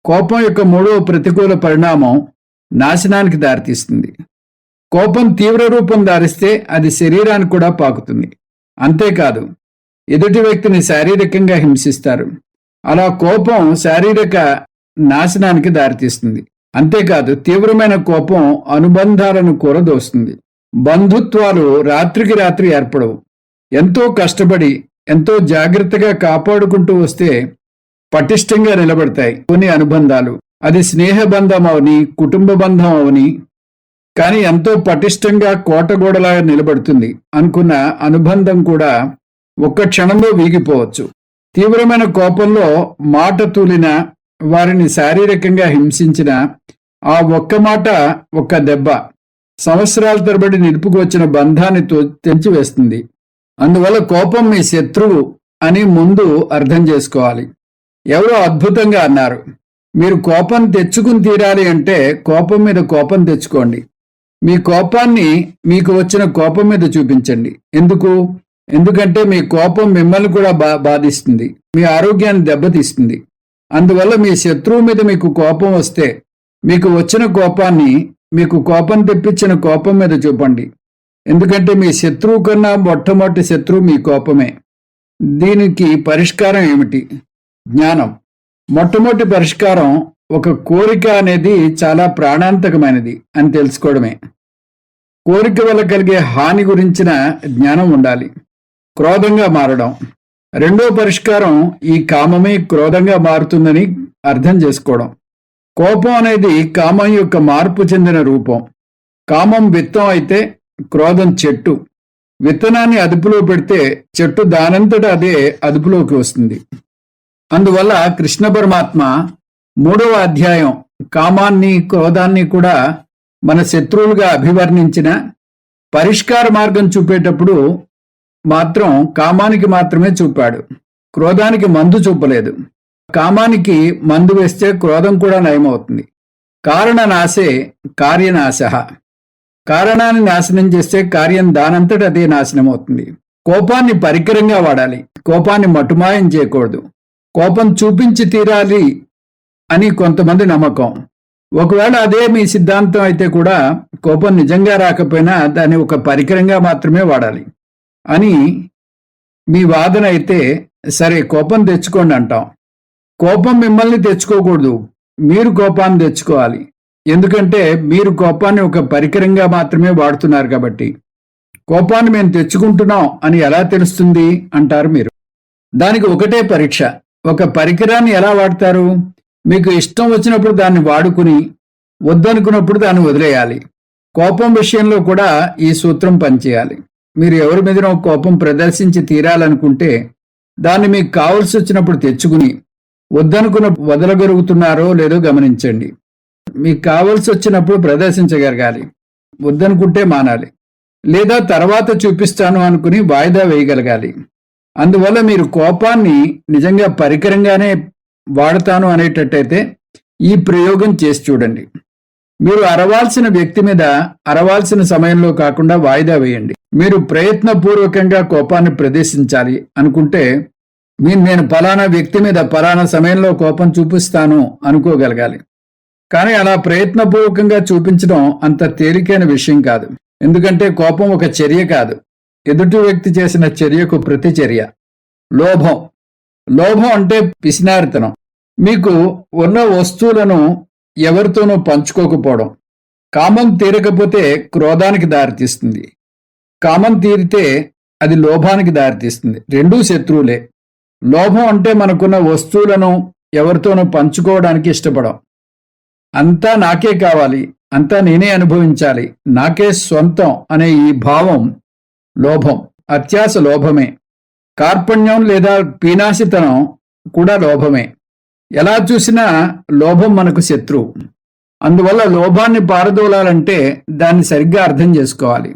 కోపం యొక్క 3వ ప్రతికూల పరిణామం నాశనానికి దారితీస్తుంది. కోపం తీవ్ర రూపం దారిస్తే అది శరీరానికి కూడా పాకుతుంది. అంతేకాదు, ఎదుటి వ్యక్తిని శారీరకంగా హింసిస్తారు. అలా కోపం శారీరక నాశనానికి దారితీస్తుంది. అంతేకాదు, తీవ్రమైన కోపం అనుబంధాలను కూరదోస్తుంది. బంధుత్వాలు రాత్రికి రాత్రి ఏర్పడవు. ఎంతో కష్టపడి ఎంతో జాగ్రత్తగా కాపాడుకుంటూ వస్తే పటిష్టంగా నిలబడతాయి కొన్ని అనుబంధాలు. అది స్నేహబంధం అవని, కుటుంబ బంధం అవని. కానీ ఎంతో పటిష్టంగా కోటగోడలాగా నిలబడుతుంది అనుకున్న అనుబంధం కూడా ఒక్క క్షణంలో వీగిపోవచ్చు. తీవ్రమైన కోపంలో మాట తూలిన, వారిని శారీరకంగా హింసించిన ఆ ఒక్క మాట, ఒక్క దెబ్బ సంవత్సరాల తరబడి నిలుపుకొచ్చిన బంధాన్ని తెంచివేస్తుంది. అందువల్ల కోపం మీ శత్రువు అని ముందు అర్థం చేసుకోవాలి. ఎవరో అద్భుతంగా అన్నారు, మీరు కోపం తెచ్చుకుని తీరాలి అంటే కోపం మీద కోపం తెచ్చుకోండి. మీ కోపాన్ని మీకు వచ్చిన కోపం మీద చూపించండి. ఎందుకంటే మీ కోపం మిమ్మల్ని కూడా బాధిస్తుంది, మీ ఆరోగ్యాన్ని దెబ్బతీస్తుంది. అందువల్ల మీ శత్రువు మీద మీకు కోపం వస్తే మీకు వచ్చిన కోపాన్ని మీకు కోపం తెప్పించిన కోపం మీద చూపండి. ఎందుకంటే మీ శత్రువు కన్నా మొట్టమొదటి శత్రువు మీ కోపమే. దీనికి పరిష్కారం ఏమిటి? జ్ఞానం. మొట్టమొదటి పరిష్కారం ఒక కోరిక అనేది చాలా ప్రాణాంతకమైనది అని తెలుసుకోవడమే. కోరిక వల్ల కలిగే హాని గురించిన జ్ఞానం ఉండాలి. క్రోధంగా మారడం. 2వ పరిష్కారం ఈ కామమే క్రోధంగా మారుతుందని అర్థం చేసుకోవడం. కోపం అనేది కామం యొక్క మార్పు చెందిన రూపం. కామం విత్తం అయితే క్రోధం చెట్టు. విత్తనాన్ని అదుపులో పెడితే చెట్టు దానంతట అదే అదుపులోకి వస్తుంది. అందువల్ల కృష్ణ పరమాత్మ 3వ అధ్యాయం కామాన్ని క్రోధాన్ని కూడా మన శత్రువులుగా అభివర్ణించిన పరిష్కార మార్గం చూపేటప్పుడు మాత్రం కామానికి మాత్రమే చూపాడు, క్రోధానికి మందు చూపలేదు. కామానికి మందు వేస్తే క్రోధం కూడా నయమవుతుంది. కారణ నాశే కార్యనాశ. కారణాన్ని నాశనం చేస్తే కార్యం దానంతట అదే నాశనం అవుతుంది. కోపాన్ని పరికరంగా వాడాలి, కోపాన్ని మటుమాయం చేయకూడదు. కోపం చూపించి తీరాలి అని కొంతమంది నమ్మకం. ఒకవేళ అదే మీ సిద్ధాంతం అయితే కూడా కోపం నిజంగా రాకపోయినా దాన్ని ఒక పరికరంగా మాత్రమే వాడాలి అని మీ వాదన అయితే సరే, కోపం తెచ్చుకోండి అంటాం. కోపం మిమ్మల్ని తెచ్చుకోకూడదు, మీరు కోపాన్ని తెచ్చుకోవాలి. ఎందుకంటే మీరు కోపాన్ని ఒక పరికరంగా మాత్రమే వాడుతున్నారు కాబట్టి. కోపాన్ని మేము తెచ్చుకుంటున్నాం అని ఎలా తెలుస్తుంది అంటారు మీరు. దానికి ఒకటే పరీక్ష. ఒక పరికరాన్ని ఎలా వాడతారు? మీకు ఇష్టం వచ్చినప్పుడు దాన్ని వాడుకుని, వద్దనుకున్నప్పుడు దాన్ని వదిలేయాలి. కోపం విషయంలో కూడా ఈ సూత్రం పనిచేయాలి. మీరు ఎవరి మీదనో కోపం ప్రదర్శించి తీరాలనుకుంటే దాన్ని మీకు కావలసి వచ్చినప్పుడు తెచ్చుకుని, వద్దనుకున్న వదలగలుగుతున్నారో లేదో గమనించండి. మీకు కావలసి వచ్చినప్పుడు ప్రదర్శించగలగాలి, వద్దనుకుంటే మానాలి. లేదా తర్వాత చూపిస్తాను అనుకుని వాయిదా వేయగలగాలి. అందువల్ల మీరు కోపాన్ని నిజంగా పరికరంగానే వాడతాను అనేటట్టయితే ఈ ప్రయోగం చేసి చూడండి. మీరు అరవాల్సిన వ్యక్తి మీద అరవాల్సిన సమయంలో కాకుండా వాయిదా వేయండి. మీరు ప్రయత్నపూర్వకంగా కోపాన్ని ప్రదర్శించాలి అనుకుంటే నేను ఫలానా వ్యక్తి మీద ఫలానా సమయంలో కోపం చూపిస్తాను అనుకోగలగాలి. కానీ అలా ప్రయత్నపూర్వకంగా చూపించడం అంత తేలికైన విషయం కాదు. ఎందుకంటే కోపం ఒక చర్య కాదు, ఎదుటి వ్యక్తి చేసిన చర్యకు ప్రతిచర్య. లోభం. లోభం అంటే పిసినారితనం. మీకు ఉన్న వస్తువులను ఎవరితోనూ పంచుకోకపోవడం. కామం తీరకపోతే క్రోధానికి దారితీస్తుంది, కామం తీరితే అది లోభానికి దారితీస్తుంది. రెండూ శత్రువులే. లోభం అంటే మనకున్న వస్తువులను ఎవరితోనూ పంచుకోవడానికి ఇష్టపడం. అంతా నాకే కావాలి, అంతా నేనే అనుభవించాలి, నాకే స్వంతం అనే ఈ భావం లోభం. అత్యాశ లోభమే. కార్పణ్యం లేదా పీనాసితనం కూడా లోభమే. ఎలా చూసినా లోభం మనకు శత్రువు. అందువల్ల లోభాన్ని పారదోలాలంటే దాన్ని సరిగ్గా అర్థం చేసుకోవాలి.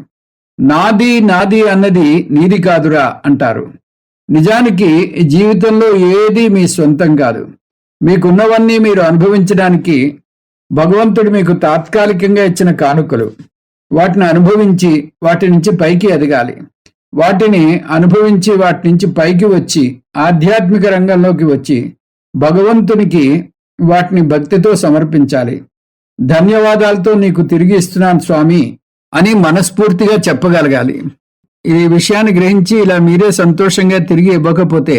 నాది నాది అన్నది నీది కాదురా అంటారు. నిజానికి జీవితంలో ఏది మీ సొంతం కాదు. మీకున్నవన్నీ మీరు అనుభవించడానికి భగవంతుడు మీకు తాత్కాలికంగా ఇచ్చిన కానుకలు. వాటిని అనుభవించి వాటి నుంచి పైకి ఎదగాలి. వాటిని అనుభవించి వాటి నుంచి పైకి వచ్చి ఆధ్యాత్మిక రంగంలోకి వచ్చి భగవంతునికి వాటిని భక్తితో సమర్పించాలి. ధన్యవాదాలతో నీకు తిరిగి ఇస్తున్నాను స్వామి అని మనస్ఫూర్తిగా చెప్పగలగాలి. ఈ విషయాన్ని గ్రహించి ఇలా మీరే సంతోషంగా తిరిగి ఇవ్వకపోతే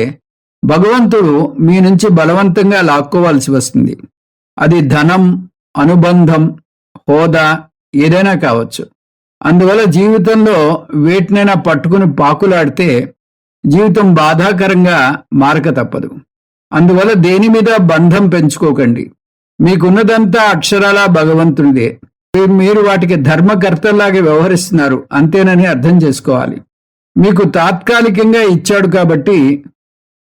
భగవంతుడు మీ నుంచి బలవంతంగా లాక్కోవాల్సి వస్తుంది. అది ధనం, అనుబంధం, హోదా ఏదైనా కావచ్చు. అందువల్ల జీవితంలో వేటినైనా పట్టుకుని పాకులాడితే జీవితం బాధాకరంగా మారక తప్పదు. అందువల్ల దేని మీద బంధం పెంచుకోకండి. మీకున్నదంతా అక్షరాలా భగవంతుడిదే. మీరు వాటికి ధర్మకర్తల్లాగా వ్యవహరిస్తున్నారు అంతేనని అర్థం చేసుకోవాలి. మీకు తాత్కాలికంగా ఇచ్చాడు కాబట్టి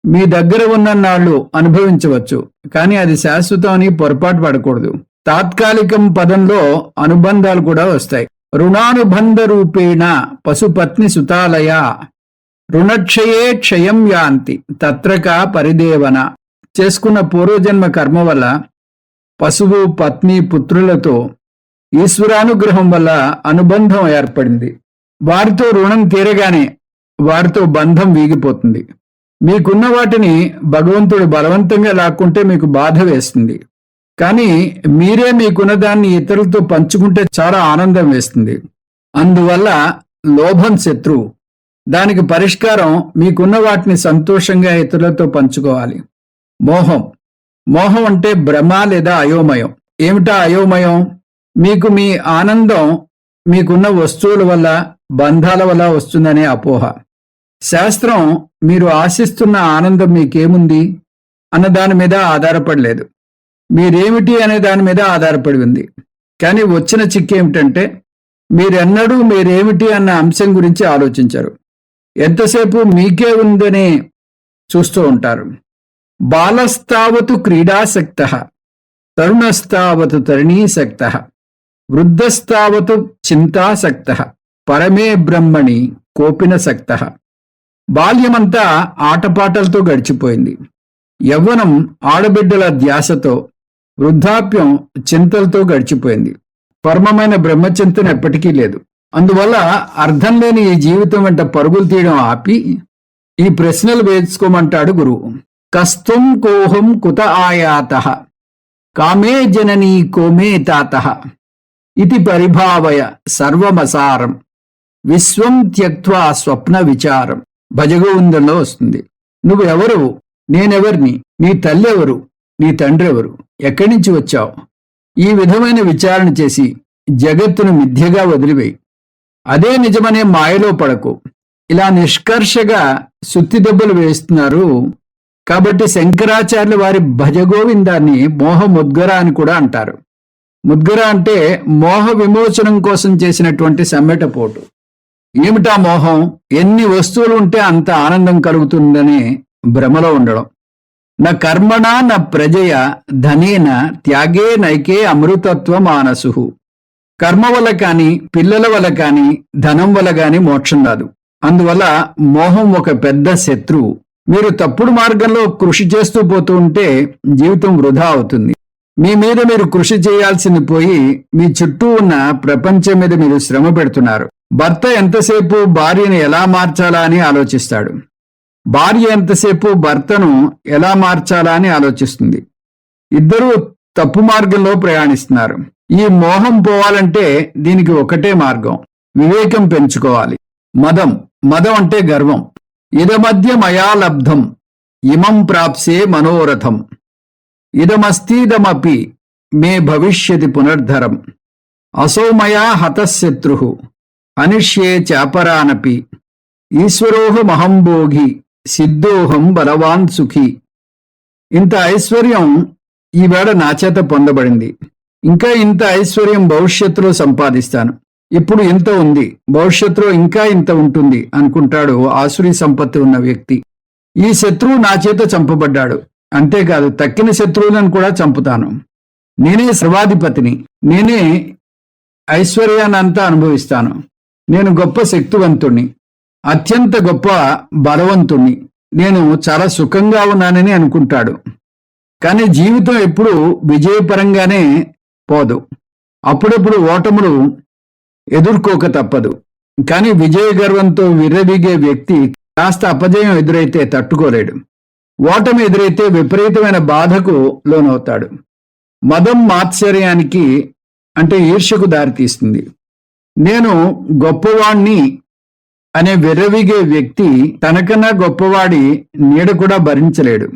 మీ దగ్గర ఉన్న నాళ్ళు అనుభవించవచ్చు, కానీ అది శాశ్వతం అని పొరపాటు పడకూడదు. తాత్కాలికం పదంలో అనుబంధాలు కూడా వస్తాయి. రుణానుబంధ రూపేణ పశుపత్ని సుతాలయ రుణక్షయే క్షయం యాంతి తత్రక పరిదేవన. చేసుకున్న పూర్వజన్మ కర్మ వల్ల పశువు, పత్ని, పుత్రులతో ఈశ్వరానుగ్రహం వల్ల అనుబంధం ఏర్పడింది. వారితో రుణం తీరగానే వారితో బంధం వీగిపోతుంది. మీకున్న వాటిని భగవంతుడు బలవంతంగా లాక్కుంటే మీకు బాధ వేస్తుంది. కానీ మీరే మీకున్న దాన్ని ఇతరులతో పంచుకుంటే చాలా ఆనందం వేస్తుంది. అందువల్ల లోభం శత్రువు. దానికి పరిష్కారం మీకున్న వాటిని సంతోషంగా ఇతరులతో పంచుకోవాలి. మోహం. మోహం అంటే భ్రమ లేదా అయోమయం. ఏమిటా అయోమయం? మీకు మీ ఆనందం మీకున్న వస్తువుల వల్ల, బంధాల వల్ల వస్తుందనే అపోహ. శాస్త్రం మీరు ఆశిస్తున్న ఆనందం మీకేముంది అన్న దాని మీద ఆధారపడలేదు, మీరేమిటి అనే దాని మీద ఆధారపడి ఉంది. కానీ వచ్చిన చిక్కేమిటంటే మీరేమిటి అన్న అంశం గురించి ఆలోచించరు. ఎంతసేపు మీకే ఉందనే చూస్తూ ఉంటారు. బాలస్తావతు క్రీడాసక్తః, తరుణస్తావతు తరుణీసక్తః, వృద్ధస్తావతు చింతాసక్తః, పరమే బ్రహ్మణి కోపినసక్తః. బాల్యమంతా ఆటపాటలతో గడిచిపోయింది. యవ్వనం ఆడబిడ్డల ధ్యాసతో, వృద్ధాప్యం చింతలతో గడిచిపోయింది. పరమమైన బ్రహ్మచింతన ఎప్పటికీ లేదు. అందువల్ల అర్థం లేని ఈ జీవితం వెంట పరుగులు తీయడం ఆపి ఈ ప్రశ్నలు వేసుకోమంటాడు గురువు. కస్త్వం కోహం కుత ఆయాతః, కామే జననీ కోమే తాతః, ఇతి పరిభావయ సర్వమసారం, విశ్వం త్యక్త్వా స్వప్న విచారం. భజగోవిందంలో వస్తుంది. నువ్వు ఎవరు, నేనెవర్ని, నీ తల్లి ఎవరు, నీ తండ్రి ఎవరు, ఎక్కడి నుంచి వచ్చావు, ఈ విధమైన విచారణ చేసి జగత్తును మిథ్యగా వదిలివేయి. అదే నిజమనే మాయలో పడకు. ఇలా నిష్కర్షగా సుత్తి దెబ్బలు వేస్తున్నారు. కాబట్టి శంకరాచార్యులు వారి భజగోవిందాన్ని మోహ ముద్గర అని కూడా అంటారు. ముద్గర అంటే మోహ విమోచనం కోసం చేసినటువంటి సమ్మెటపోటు. ఏమిటా మోహం? ఎన్ని వస్తువులు ఉంటే అంత ఆనందం కలుగుతుందనే భ్రమలో ఉండడం. నా కర్మణ నా ప్రజయ ధనేన త్యాగే నైకే అమృతత్వ మానసు. కర్మ వల్ల కాని, పిల్లల వల్ల కాని, ధనం వల్ల కాని మోక్షం రాదు. అందువల్ల మోహం ఒక పెద్ద శత్రువు. మీరు తప్పుడు మార్గంలో కృషి చేస్తూ పోతూ ఉంటే జీవితం వృధా అవుతుంది. మీ మీద మీరు కృషి చేయాల్సింది పోయి మీ చుట్టూ ఉన్న ప్రపంచం మీద మీరు శ్రమ పెడుతున్నారు. భర్త ఎంతసేపు భార్యను ఎలా మార్చాలా అని ఆలోచిస్తాడు. భార్య ఎంతసేపు భర్తను ఎలా మార్చాలా అని ఆలోచిస్తుంది. ఇద్దరూ తప్పు మార్గంలో ప్రయాణిస్తున్నారు. ఈ మోహం పోవాలంటే దీనికి ఒకటే మార్గం, వివేకం పెంచుకోవాలి. మదం అంటే గర్వం. ఇదమద్య మయా లబ్ధం ఇమం ప్రాప్సే మనోరథం, ఇదమస్తీదమపి మే భవిష్యతి పునర్ధరం, అసౌమయా హతశత్రు అనిష్యే చాపరానపి, ఈశ్వరోహమహం భోగి సిద్ధోహం బలవాన్ సుఖీ. ఇంత ఐశ్వర్యం ఈవేళ నా చేత పొందబడింది. ఇంకా ఇంత ఐశ్వర్యం భవిష్యత్తులో సంపాదిస్తాను. ఇప్పుడు ఇంత ఉంది, భవిష్యత్తులో ఇంకా ఇంత ఉంటుంది అనుకుంటాడు ఆసురీ సంపత్తి ఉన్న వ్యక్తి. ఈ శత్రువు నా చేత చంపబడ్డాడు. అంతేకాదు, తక్కిన శత్రువులను కూడా చంపుతాను. నేనే సర్వాధిపతిని, నేనే ఐశ్వర్యాన్నంతా అనుభవిస్తాను. నేను గొప్ప శక్తివంతుణ్ణి, అత్యంత గొప్ప బలవంతుణ్ణి, నేను చాలా సుఖంగా ఉన్నానని అనుకుంటాడు. కానీ జీవితం ఎప్పుడు విజయపరంగానే పోదు. అప్పుడప్పుడు ఓటములు ఎదుర్కోక తప్పదు. కానీ విజయ గర్వంతో విర్రవీగే వ్యక్తి కాస్త అపజయం ఎదురైతే తట్టుకోలేడు. ఓటమి ఎదురైతే విపరీతమైన బాధకు లోనవుతాడు. మదం మాత్సర్యానికి అంటే ఈర్ష్యకు దారితీస్తుంది. నేను గొప్పవాణ్ణి అనే విర్రవీగే వ్యక్తి తనకన్నా గొప్పవాడి నీడ కూడా భరించలేడు.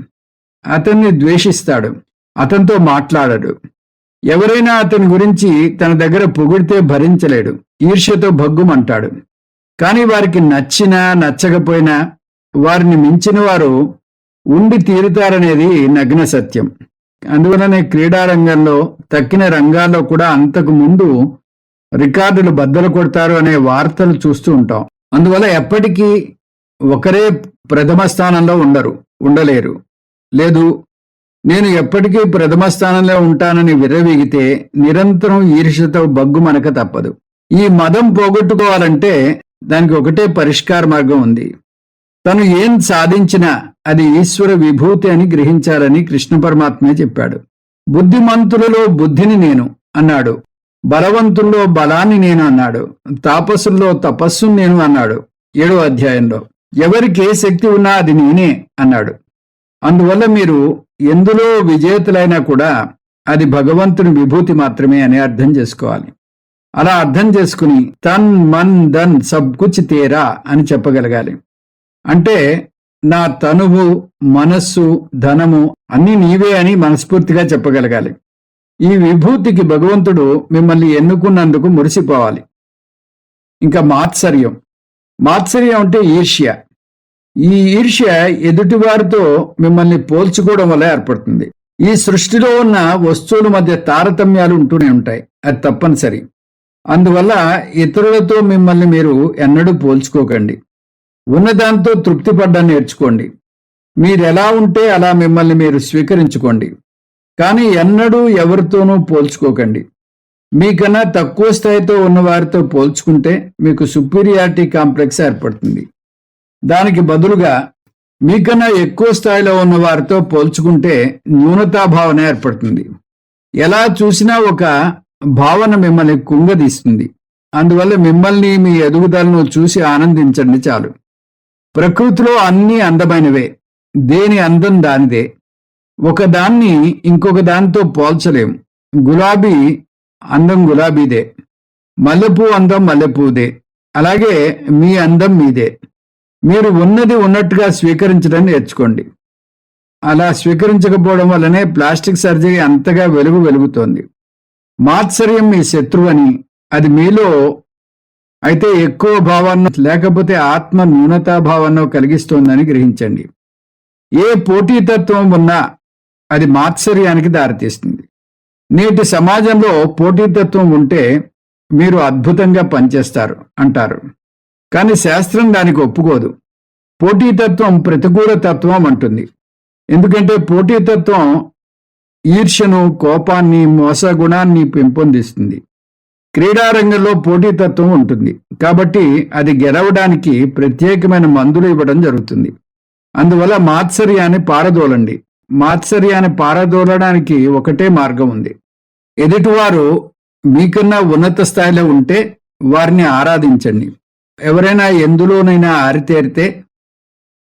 అతన్ని ద్వేషిస్తాడు, అతనితో మాట్లాడడు. ఎవరైనా అతని గురించి తన దగ్గర పొగిడితే భరించలేడు, ఈర్ష్యతో భగ్గుమంటాడు. కానీ వారికి నచ్చినా నచ్చకపోయినా వారిని మించిన వారు ఉండి తీరుతారనేది నగ్న సత్యం. అందువలనే క్రీడారంగంలో తక్కిన రంగాల్లో కూడా అంతకు ముందు రికార్డులు బద్దలు కొడతారు అనే వార్తలు చూస్తూ ఉంటాం. అందువల్ల ఎప్పటికీ ఒకరే ప్రథమ స్థానంలో ఉండలేరు. లేదు, నేను ఎప్పటికీ ప్రథమ స్థానంలో ఉంటానని విర్రవీగితే నిరంతరం ఈర్ష్యతో బగ్గు మనక తప్పదు. ఈ మదం పోగొట్టుకోవాలంటే దానికి ఒకటే పరిష్కార మార్గం ఉంది. తను ఏం సాధించినా అది ఈశ్వర విభూతి అని గ్రహించాలని కృష్ణ పరమాత్మే చెప్పాడు. బుద్ధిమంతులలో బుద్ధిని నేను అన్నాడు, బలవంతుల్లో బలాన్ని నేను అన్నాడు, తాపస్సుల్లో తపస్సును నేను అన్నాడు 7వ అధ్యాయంలో. ఎవరికి ఏ శక్తి ఉన్నా అది నేనే అన్నాడు. అందువల్ల మీరు ఎందులో విజేతలైనా కూడా అది భగవంతుని విభూతి మాత్రమే అని అర్థం చేసుకోవాలి. అలా అర్థం చేసుకుని తన్ మన్ ధన్ సబ్ కుచ్ తేరా అని చెప్పగలగాలి. అంటే నా తనువు, మనస్సు, ధనము అన్నీ నీవే అని మనస్ఫూర్తిగా చెప్పగలగాలి. ఈ విభూతికి భగవంతుడు మిమ్మల్ని ఎన్నుకున్నందుకు మురిసిపోవాలి. ఇంకా మాత్సర్యం అంటే ఈర్ష్య. ఈ ఈర్ష్య ఎదుటివారితో మిమ్మల్ని పోల్చుకోవడం వల్ల ఏర్పడుతుంది. ఈ సృష్టిలో ఉన్న వస్తువుల మధ్య తారతమ్యాలు ఉంటూనే ఉంటాయి, అది తప్పనిసరి. అందువల్ల ఇతరులతో మిమ్మల్ని మీరు ఎన్నడూ పోల్చుకోకండి. ఉన్నదాంతో తృప్తి పడ్డా నేర్చుకోండి. మీరెలా ఉంటే అలా మిమ్మల్ని మీరు స్వీకరించుకోండి. కానీ ఎన్నడూ ఎవరితోనూ పోల్చుకోకండి. మీకన్నా తక్కువ స్థాయితో ఉన్నవారితో పోల్చుకుంటే మీకు సుపీరియారిటీ కాంప్లెక్స్ ఏర్పడుతుంది. దానికి బదులుగా మీకన్నా ఎక్కువ స్థాయిలో ఉన్న వారితో పోల్చుకుంటే న్యూనతాభావన ఏర్పడుతుంది. ఎలా చూసినా ఒక భావన మిమ్మల్ని కుంగదీస్తుంది. అందువల్ల మిమ్మల్ని మీ ఎదుగుదలను చూసి ఆనందించండి చాలు. ప్రకృతిలో అన్నీ అందమైనవే. దేని అందం దానిదే. ఒకదాన్ని ఇంకొక దానితో పోల్చలేం. గులాబీ అందం గులాబీదే, మల్లెపూ అందం మల్లెపూదే. అలాగే మీ అందం మీదే. మీరు ఉన్నది ఉన్నట్టుగా స్వీకరించడం నేర్చుకోండి. అలా స్వీకరించకపోవడం వల్లనే ప్లాస్టిక్ సర్జరీ అంతగా వెలుగుతోంది. మాత్సర్యం మీ శత్రువని, అది మీలో అయితే ఎక్కువ భావాన్ని లేకపోతే ఆత్మ న్యూనతాభావాన్ని కలిగిస్తోందని గ్రహించండి. ఏ పోటీతత్వం ఉన్నా అది మాత్సర్యానికి దారితీస్తుంది. నేటి సమాజంలో పోటీతత్వం ఉంటే మీరు అద్భుతంగా పనిచేస్తారు అంటారు. కానీ శాస్త్రం దానికి ఒప్పుకోదు. పోటీతత్వం ప్రతికూల తత్వం అంటుంది. ఎందుకంటే పోటీతత్వం ఈర్ష్యను, కోపాన్ని, మోసగుణాన్ని పెంపొందిస్తుంది. క్రీడారంగంలో పోటీతత్వం ఉంటుంది కాబట్టి అది గెలవడానికి ప్రత్యేకమైన మందులు ఇవ్వడం జరుగుతుంది. అందువల్ల మాత్సర్యాన్ని పారదోలండి. మాత్సర్యాన్ని పారదోలడానికి ఒకటే మార్గం ఉంది. ఎదుటివారు మీకన్నా ఉన్నత స్థాయిలో ఉంటే వారిని ఆరాధించండి. ఎవరైనా ఎందులోనైనా ఆరితేరితే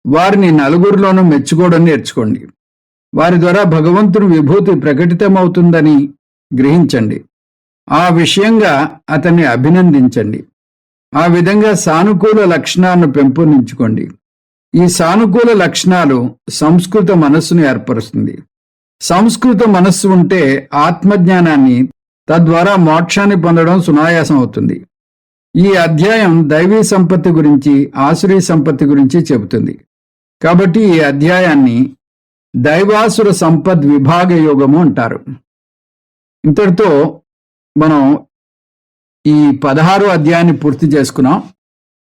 వారిని నలుగురిలోనూ మెచ్చుకోవడం నేర్చుకోండి. వారి ద్వారా భగవంతుని విభూతి ప్రకటితమవుతుందని గ్రహించండి. ఆ విషయంగా అతన్ని అభినందించండి. ఆ విధంగా సానుకూల లక్షణాలను పెంపొందించుకోండి. ఈ సానుకూల లక్షణాలు సంస్కృత మనస్సును ఏర్పరుస్తుంది. సంస్కృత మనస్సు ఉంటే ఆత్మజ్ఞానాన్ని, తద్వారా మోక్షాన్ని పొందడం సునాయాసం అవుతుంది. ఈ అధ్యాయం దైవీ సంపత్తి గురించి, ఆసురీ సంపత్తి గురించి చెబుతుంది. కాబట్టి ఈ అధ్యాయాన్ని దైవాసుర సంపద్ విభాగ యోగము అంటారు. ఇంతటితో మనం ఈ 16వ అధ్యాయాన్ని పూర్తి చేసుకున్నాం.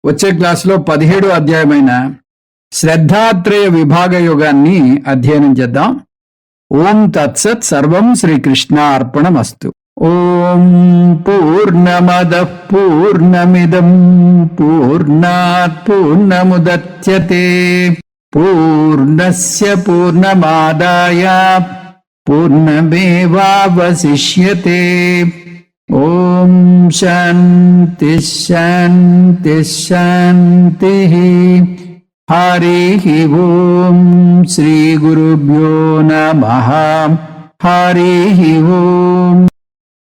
వచ్చే క్లాసులో 17వ అధ్యాయమైన శ్రద్ధాత్రయ విభాగ యోగాన్ని అధ్యయనం చేద్దాం. ఓం తత్సత్. సర్వం శ్రీకృష్ణ అర్పణమస్తు. ఓం పూర్ణమదః పూర్ణమిదం పూర్ణాత్ పూర్ణముదచ్యతే పూర్ణస్య పూర్ణమాదాయ పూర్ణమేవావశిష్యతే. ఓం శాంతి శాంతి శాంతి. హరి ఓం. శ్రీ గురుభ్యో నమః. హరి ఓం.